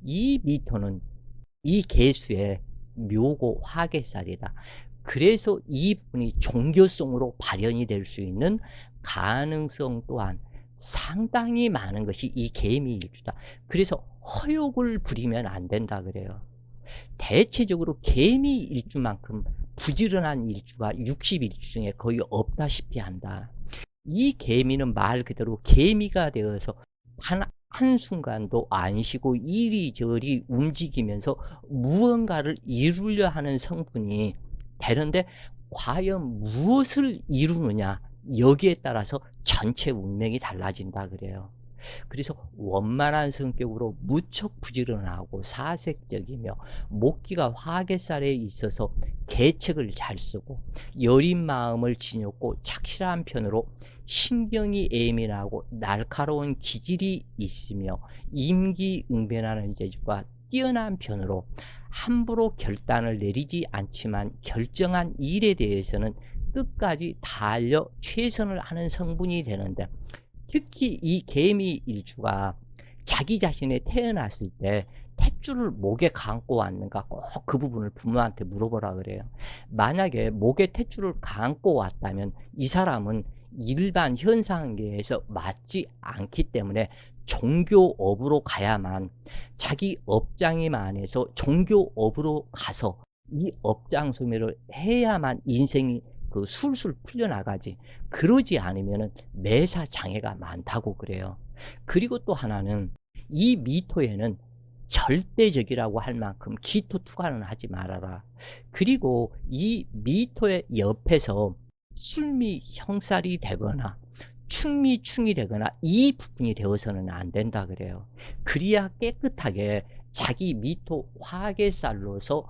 이 미토는 이 개수의 묘고 화개살이다. 그래서 이 부분이 종교성으로 발현이 될 수 있는 가능성 또한 상당히 많은 것이 이 개미일주다. 그래서 허욕을 부리면 안 된다 그래요. 대체적으로 개미일주만큼 부지런한 일주가 60일주 중에 거의 없다시피 한다. 이 개미는 말 그대로 개미가 되어서 한순간도 안 쉬고 이리저리 움직이면서 무언가를 이루려 하는 성분이 되는데, 과연 무엇을 이루느냐, 여기에 따라서 전체 운명이 달라진다 그래요. 그래서 원만한 성격으로 무척 부지런하고 사색적이며 목기가 화개살에 있어서 계책을 잘 쓰고 여린 마음을 지녔고 착실한 편으로 신경이 예민하고 날카로운 기질이 있으며 임기응변하는 재주가 뛰어난 편으로 함부로 결단을 내리지 않지만 결정한 일에 대해서는 끝까지 달려 최선을 하는 성분이 되는데, 특히 이 개미 일주가 자기 자신이 태어났을 때 탯줄을 목에 감고 왔는가 꼭 그 부분을 부모한테 물어보라 그래요. 만약에 목에 탯줄을 감고 왔다면 이 사람은 일반 현상계에서 맞지 않기 때문에 종교업으로 가야만, 자기 업장에만해서 종교업으로 가서 이 업장 소멸을 해야만 인생이 술술 풀려나가지, 그러지 않으면은 매사 장애가 많다고 그래요. 그리고 또 하나는, 이 미토에는 절대적이라고 할 만큼 기토 투과는 하지 말아라. 그리고 이 미토의 옆에서 술미 형살이 되거나 충미충이 되거나 이 부분이 되어서는 안 된다 그래요. 그래야 깨끗하게 자기 미토 화개살로서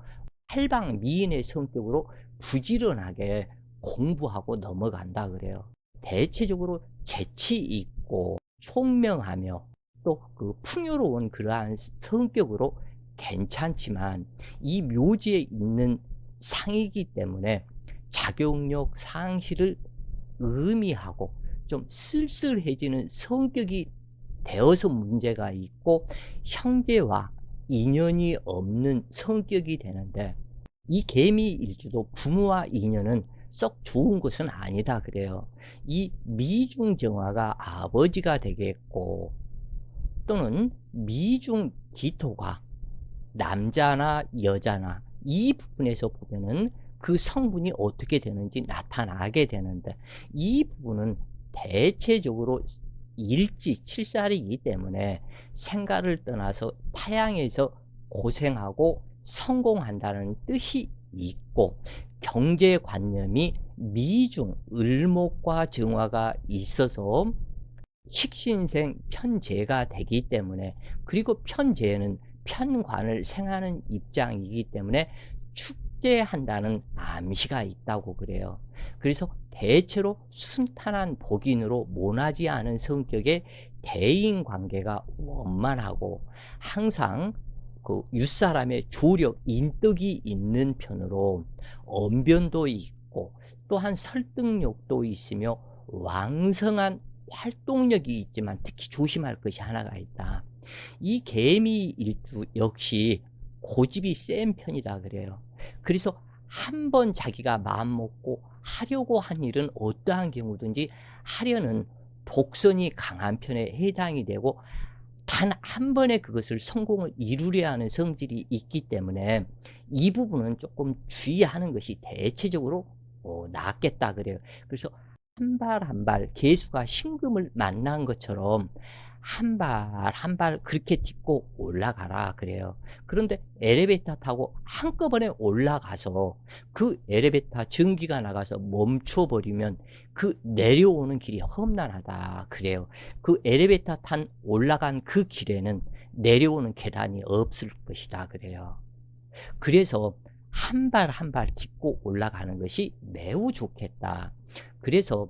팔방미인의 성격으로 부지런하게 공부하고 넘어간다 그래요. 대체적으로 재치 있고 총명하며 또 풍요로운 그러한 성격으로 괜찮지만, 이 묘지에 있는 상이기 때문에 작용력 상실을 의미하고 좀 쓸쓸해지는 성격이 되어서 문제가 있고, 형제와 인연이 없는 성격이 되는데, 이 개미 일주도 부모와 인연은 썩 좋은 것은 아니다 그래요. 이 미중정화가 아버지가 되겠고, 또는 미중 기토가 남자나 여자나 이 부분에서 보면은 그 성분이 어떻게 되는지 나타나게 되는데, 이 부분은 대체적으로 일지 칠살이기 때문에 생가를 떠나서 타양에서 고생하고 성공한다는 뜻이 있고, 경제관념이 미중 을목과 정화가 있어서 식신생 편재가 되기 때문에, 그리고 편재는 편관을 생하는 입장이기 때문에 축제한다는 암시가 있다고 그래요. 그래서 대체로 순탄한 복인으로 모나지 않은 성격의 대인관계가 원만하고, 항상 윗사람의 조력, 인덕이 있는 편으로 언변도 있고 또한 설득력도 있으며 왕성한 활동력이 있지만, 특히 조심할 것이 하나가 있다. 이 개미 일주 역시 고집이 센 편이다 그래요. 그래서 한번 자기가 마음먹고 하려고 한 일은 어떠한 경우든지 하려는 독선이 강한 편에 해당이 되고, 단 한 번에 그것을 성공을 이루려 하는 성질이 있기 때문에 이 부분은 조금 주의하는 것이 대체적으로 낫겠다 그래요. 그래서 한 발 한 발 개수가 신금을 만난 것처럼 한 발 한 발 그렇게 딛고 올라가라 그래요. 그런데 엘리베이터 타고 한꺼번에 올라가서 그 엘리베이터 전기가 나가서 멈춰 버리면 그 내려오는 길이 험난하다 그래요. 그 엘리베이터 탄 올라간 그 길에는 내려오는 계단이 없을 것이다 그래요. 그래서 한 발 한 발 딛고 올라가는 것이 매우 좋겠다. 그래서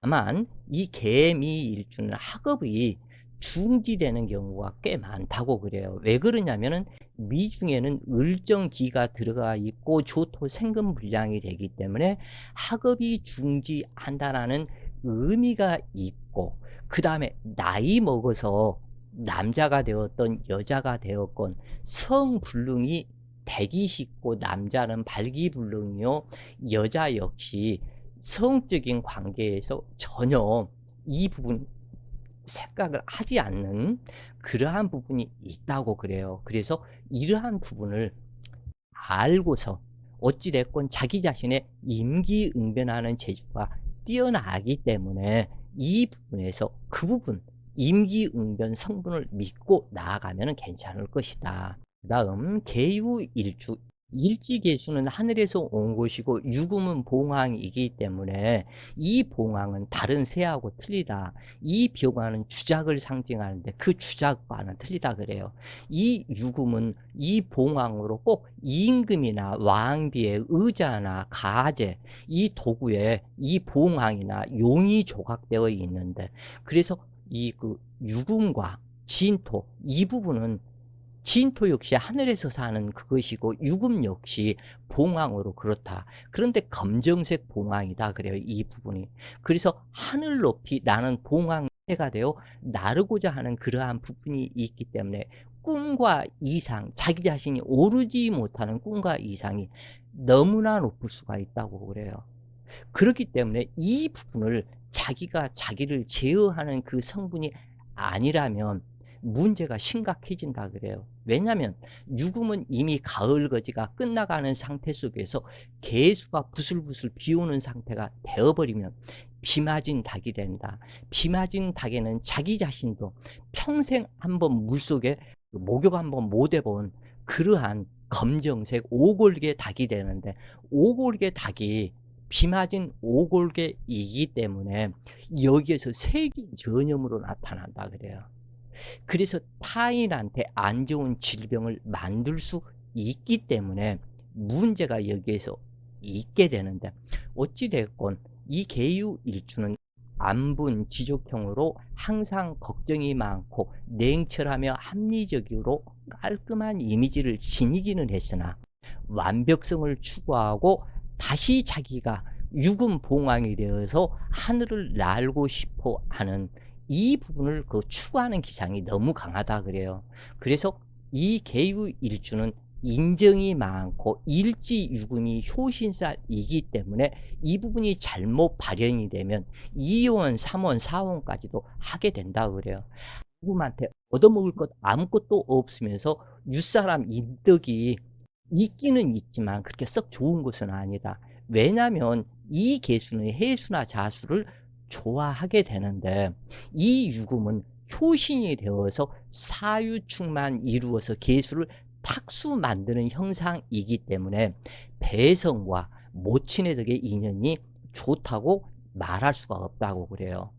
다만 이 개미 일주는 학업이 중지되는 경우가 꽤 많다고 그래요. 왜 그러냐면은 미중에는 을정기가 들어가 있고 조토 생금불량이 되기 때문에 학업이 중지한다라는 의미가 있고, 그 다음에 나이 먹어서 남자가 되었던 여자가 되었건 성불능이 되기 쉽고, 남자는 발기불능이요 여자 역시 성적인 관계에서 전혀 이 부분 생각을 하지 않는 그러한 부분이 있다고 그래요. 그래서 이러한 부분을 알고서 어찌됐건 자기 자신의 임기응변하는 재주가 뛰어나기 때문에 이 부분에서 그 부분 임기응변 성분을 믿고 나아가면 괜찮을 것이다. 그 다음 개유일주 일지계수는 하늘에서 온 것이고 유금은 봉황이기 때문에 이 봉황은 다른 새하고 틀리다. 이 벼과는 주작을 상징하는데 그 주작과는 틀리다 그래요. 이 유금은 이 봉황으로 꼭 임금이나 왕비의 의자나 가제, 이 도구에 이 봉황이나 용이 조각되어 있는데, 그래서 이 그 유금과 진토 이 부분은, 진토 역시 하늘에서 사는 그것이고 유금 역시 봉황으로 그렇다. 그런데 검정색 봉황이다 그래요, 이 부분이. 그래서 하늘 높이 나는 봉황새가 되어 나르고자 하는 그러한 부분이 있기 때문에 꿈과 이상, 자기 자신이 오르지 못하는 꿈과 이상이 너무나 높을 수가 있다고 그래요. 그렇기 때문에 이 부분을 자기가 자기를 제어하는 그 성분이 아니라면 문제가 심각해진다 그래요. 왜냐하면 유금은 이미 가을거지가 끝나가는 상태 속에서 개수가 부슬부슬 비오는 상태가 되어버리면 비 맞은 닭이 된다. 비 맞은 닭에는 자기 자신도 평생 한번 물속에 목욕 한번 못 해본 그러한 검정색 오골계 닭이 되는데, 오골계 닭이 비 맞은 오골계이기 때문에 여기에서 색이 전염으로 나타난다 그래요. 그래서 타인한테 안 좋은 질병을 만들 수 있기 때문에 문제가 여기에서 있게 되는데, 어찌됐건 이 계유일주는 안분 지족형으로 항상 걱정이 많고 냉철하며 합리적으로 깔끔한 이미지를 지니기는 했으나 완벽성을 추구하고 다시 자기가 유금봉황이 되어서 하늘을 날고 싶어 하는 이 부분을 추구하는 기상이 너무 강하다 그래요. 그래서 이 계유일주는 인정이 많고 일지유금이 효신살이기 때문에 이 부분이 잘못 발현이 되면 2원, 3원, 4원까지도 하게 된다 그래요. 누구한테 얻어먹을 것 아무것도 없으면서 윗사람 인덕이 있기는 있지만 그렇게 썩 좋은 것은 아니다. 왜냐하면 이 개수는 해수나 자수를 좋아하게 되는데, 이 유금은 효신이 되어서 사유축만 이루어서 개수를 탁수 만드는 형상이기 때문에 배성과 모친의 덕의 인연이 좋다고 말할 수가 없다고 그래요.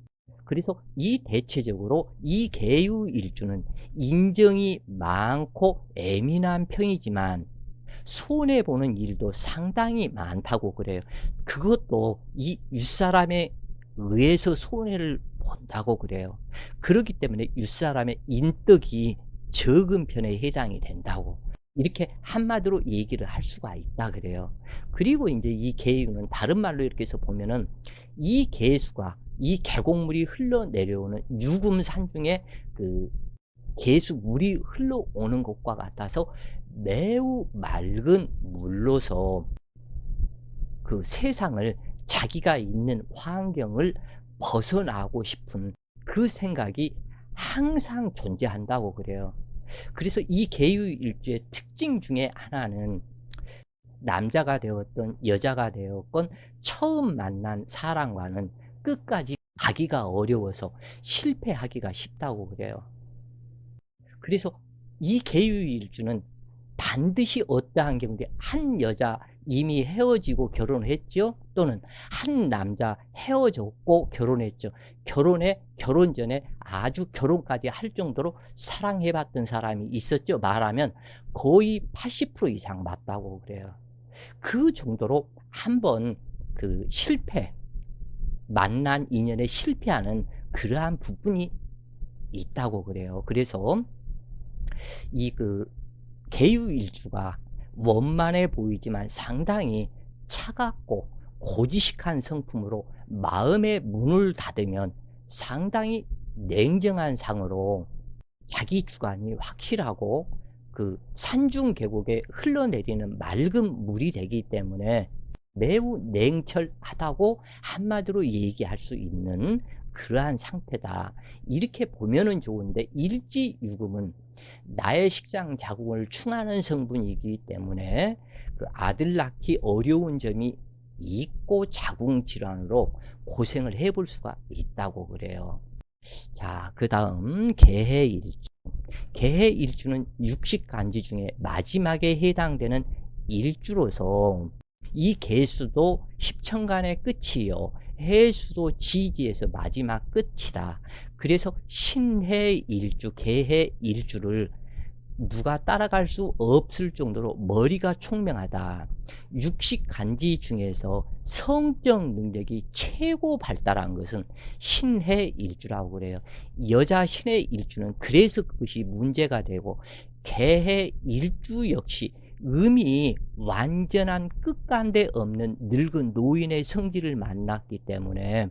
그래서 이 대체적으로 이 계유일주는 인정이 많고 예민한 편이지만 손해보는 일도 상당히 많다고 그래요. 그것도 이 윗사람에 의해서 손해를 본다고 그래요. 그렇기 때문에 윗사람의 인덕이 적은 편에 해당이 된다고, 이렇게 한마디로 얘기를 할 수가 있다 그래요. 그리고 이제 이 계유는 다른 말로 이렇게 해서 보면은 이 계수가 이 계곡물이 흘러내려오는 유금산 중에 그 계수물이 흘러오는 것과 같아서 매우 맑은 물로서 그 세상을, 자기가 있는 환경을 벗어나고 싶은 그 생각이 항상 존재한다고 그래요. 그래서 이 계유일주의 특징 중에 하나는 남자가 되었던 여자가 되었건 처음 만난 사람과는 끝까지 가기가 어려워서 실패하기가 쉽다고 그래요. 그래서 이 계유일주는 반드시 어떠한 경우에 한 여자 이미 헤어지고 결혼했죠, 또는 한 남자 헤어졌고 결혼했죠. 결혼 전에 아주 결혼까지 할 정도로 사랑해봤던 사람이 있었죠. 말하면 거의 80% 이상 맞다고 그래요. 그 정도로 한번 실패, 만난 인연에 실패하는 그러한 부분이 있다고 그래요. 그래서 이 계유일주가 원만해 보이지만 상당히 차갑고 고지식한 성품으로 마음의 문을 닫으면 상당히 냉정한 상으로 자기 주관이 확실하고 산중 계곡에 흘러내리는 맑은 물이 되기 때문에 매우 냉철하다고 한마디로 얘기할 수 있는 그러한 상태다. 이렇게 보면은 좋은데, 일지유금은 나의 식상 자궁을 충하는 성분이기 때문에 아들 낳기 어려운 점이 있고 자궁 질환으로 고생을 해볼 수가 있다고 그래요. 자, 그 다음 계해일주. 계해일주는 육식간지 중에 마지막에 해당되는 일주로서 이 계수도 십천간의 끝이요 해수도 지지에서 마지막 끝이다. 그래서 신해일주, 개해일주를 누가 따라갈 수 없을 정도로 머리가 총명하다. 육식간지 중에서 성적 능력이 최고 발달한 것은 신해일주라고 그래요. 여자 신해일주는 그래서 그것이 문제가 되고, 개해일주 역시 음이 완전한 끝간데 없는 늙은 노인의 성질을 만났기 때문에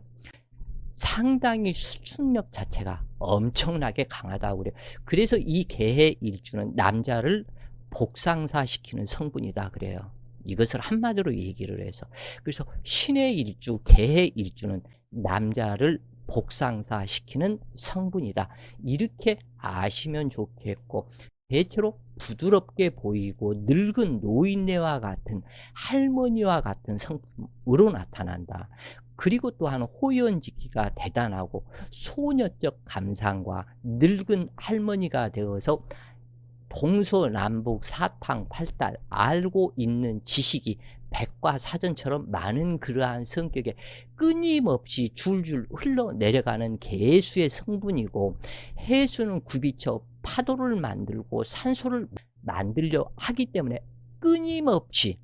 상당히 수축력 자체가 엄청나게 강하다고 그래요. 그래서 이 개해일주는 남자를 복상사시키는 성분이다 그래요. 이것을 한마디로 얘기를 해서. 그래서 신해일주, 개해일주는 남자를 복상사시키는 성분이다. 이렇게 아시면 좋겠고, 대체로 부드럽게 보이고 늙은 노인네와 같은, 할머니와 같은 성품으로 나타난다. 그리고 또한 호연지기가 대단하고 소녀적 감상과 늙은 할머니가 되어서 동서남북 사탕팔달 알고 있는 지식이 백과사전처럼 많은 그러한 성격에 끊임없이 줄줄 흘러내려가는 개수의 성분이고, 해수는 굽이쳐 파도를 만들고 산소를 만들려 하기 때문에 끊임없이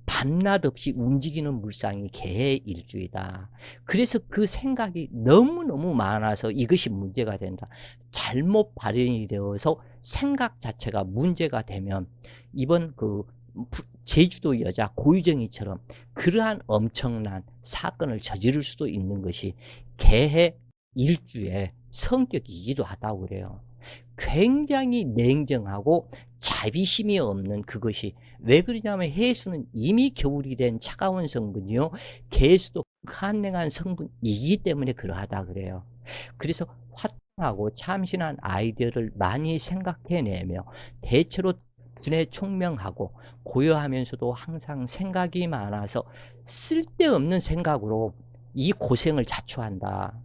밤낮 없이 움직이는 물상이 개해일주이다. 그래서 그 생각이 너무너무 많아서 이것이 문제가 된다. 잘못 발현이 되어서 생각 자체가 문제가 되면 이번 제주도 여자 고유정이처럼 그러한 엄청난 사건을 저지를 수도 있는 것이 개해일주의 성격이기도 하다고 그래요. 굉장히 냉정하고 자비심이 없는 그것이 왜 그러냐면, 해수는 이미 겨울이 된 차가운 성분이요 개수도寒냉한 성분이기 때문에 그러하다 그래요. 그래서 화통하고 참신한 아이디어를 많이 생각해내며 대체로 분에 총명하고 고요하면서도 항상 생각이 많아서 쓸데없는 생각으로 이 고생을 자초한다.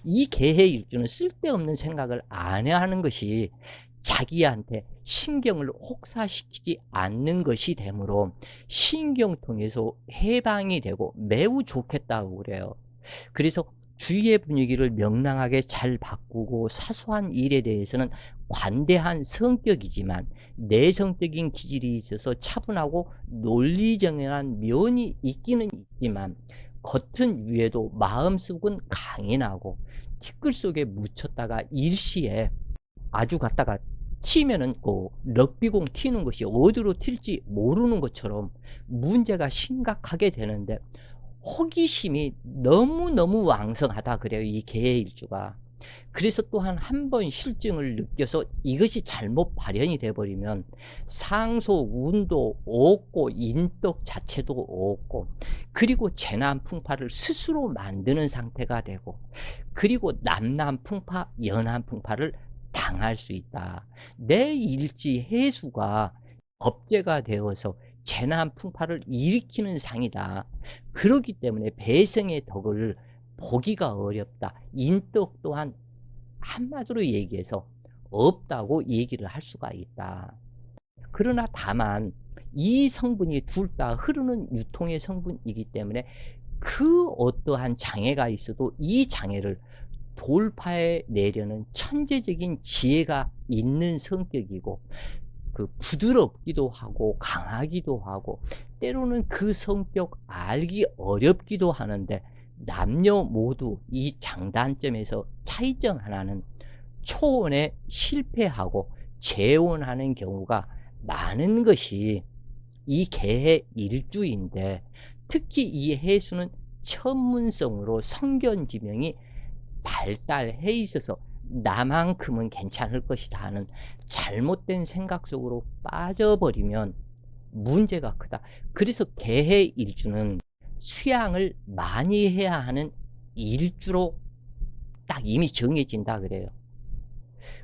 이 개해일주는 쓸데없는 생각을 안 하는 것이 자기한테 신경을 혹사시키지 않는 것이 되므로 신경통에서 해방이 되고 매우 좋겠다고 그래요. 그래서 주위의 분위기를 명랑하게 잘 바꾸고 사소한 일에 대해서는 관대한 성격이지만 내성적인 기질이 있어서 차분하고 논리정연한 면이 있기는 있지만, 겉은 위에도 마음속은 강인하고 티끌 속에 묻혔다가 일시에 아주 갖다가 튀면은 럭비공 튀는 것이 어디로 튈지 모르는 것처럼 문제가 심각하게 되는데, 호기심이 너무너무 왕성하다 그래요, 이 개해일주가. 그래서 또한 한 번 실증을 느껴서 이것이 잘못 발현이 돼 버리면 상소 운도 없고 인덕 자체도 없고, 그리고 재난풍파를 스스로 만드는 상태가 되고, 그리고 남난풍파 연한풍파를 당할 수 있다. 내 일지 해수가 법제가 되어서 재난풍파를 일으키는 상이다. 그렇기 때문에 배성의 덕을 보기가 어렵다. 인덕 또한 한마디로 얘기해서 없다고 얘기를 할 수가 있다. 그러나 다만 이 성분이 둘 다 흐르는 유통의 성분이기 때문에 그 어떠한 장애가 있어도 이 장애를 돌파해 내려는 천재적인 지혜가 있는 성격이고, 부드럽기도 하고 강하기도 하고 때로는 그 성격 알기 어렵기도 하는데, 남녀 모두 이 장단점에서 차이점 하나는 초혼에 실패하고 재혼하는 경우가 많은 것이 이 개해일주인데, 특히 이 해수는 천문성으로 성견지명이 발달해 있어서 나만큼은 괜찮을 것이다 하는 잘못된 생각 속으로 빠져버리면 문제가 크다. 그래서 개해일주는 수양을 많이 해야 하는 일주로 딱 이미 정해진다 그래요.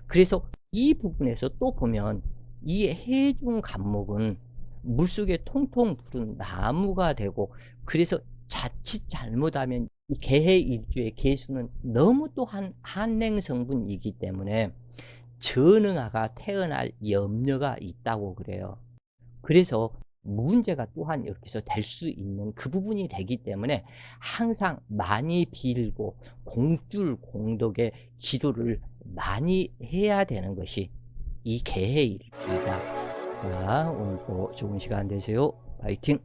그래서 이 부분에서 또 보면 이 해중 간목은 물속에 통통 부른 나무가 되고, 그래서 자칫 잘못하면 이 개해일주의 개수는 너무 또한 한냉 성분이기 때문에 전응아가 태어날 염려가 있다고 그래요. 그래서 문제가 또한 여기서 될 수 있는 그 부분이 되기 때문에 항상 많이 빌고 공줄공덕의 기도를 많이 해야 되는 것이 이 개해일주이다. 자, 오늘도 좋은 시간 되세요. 파이팅!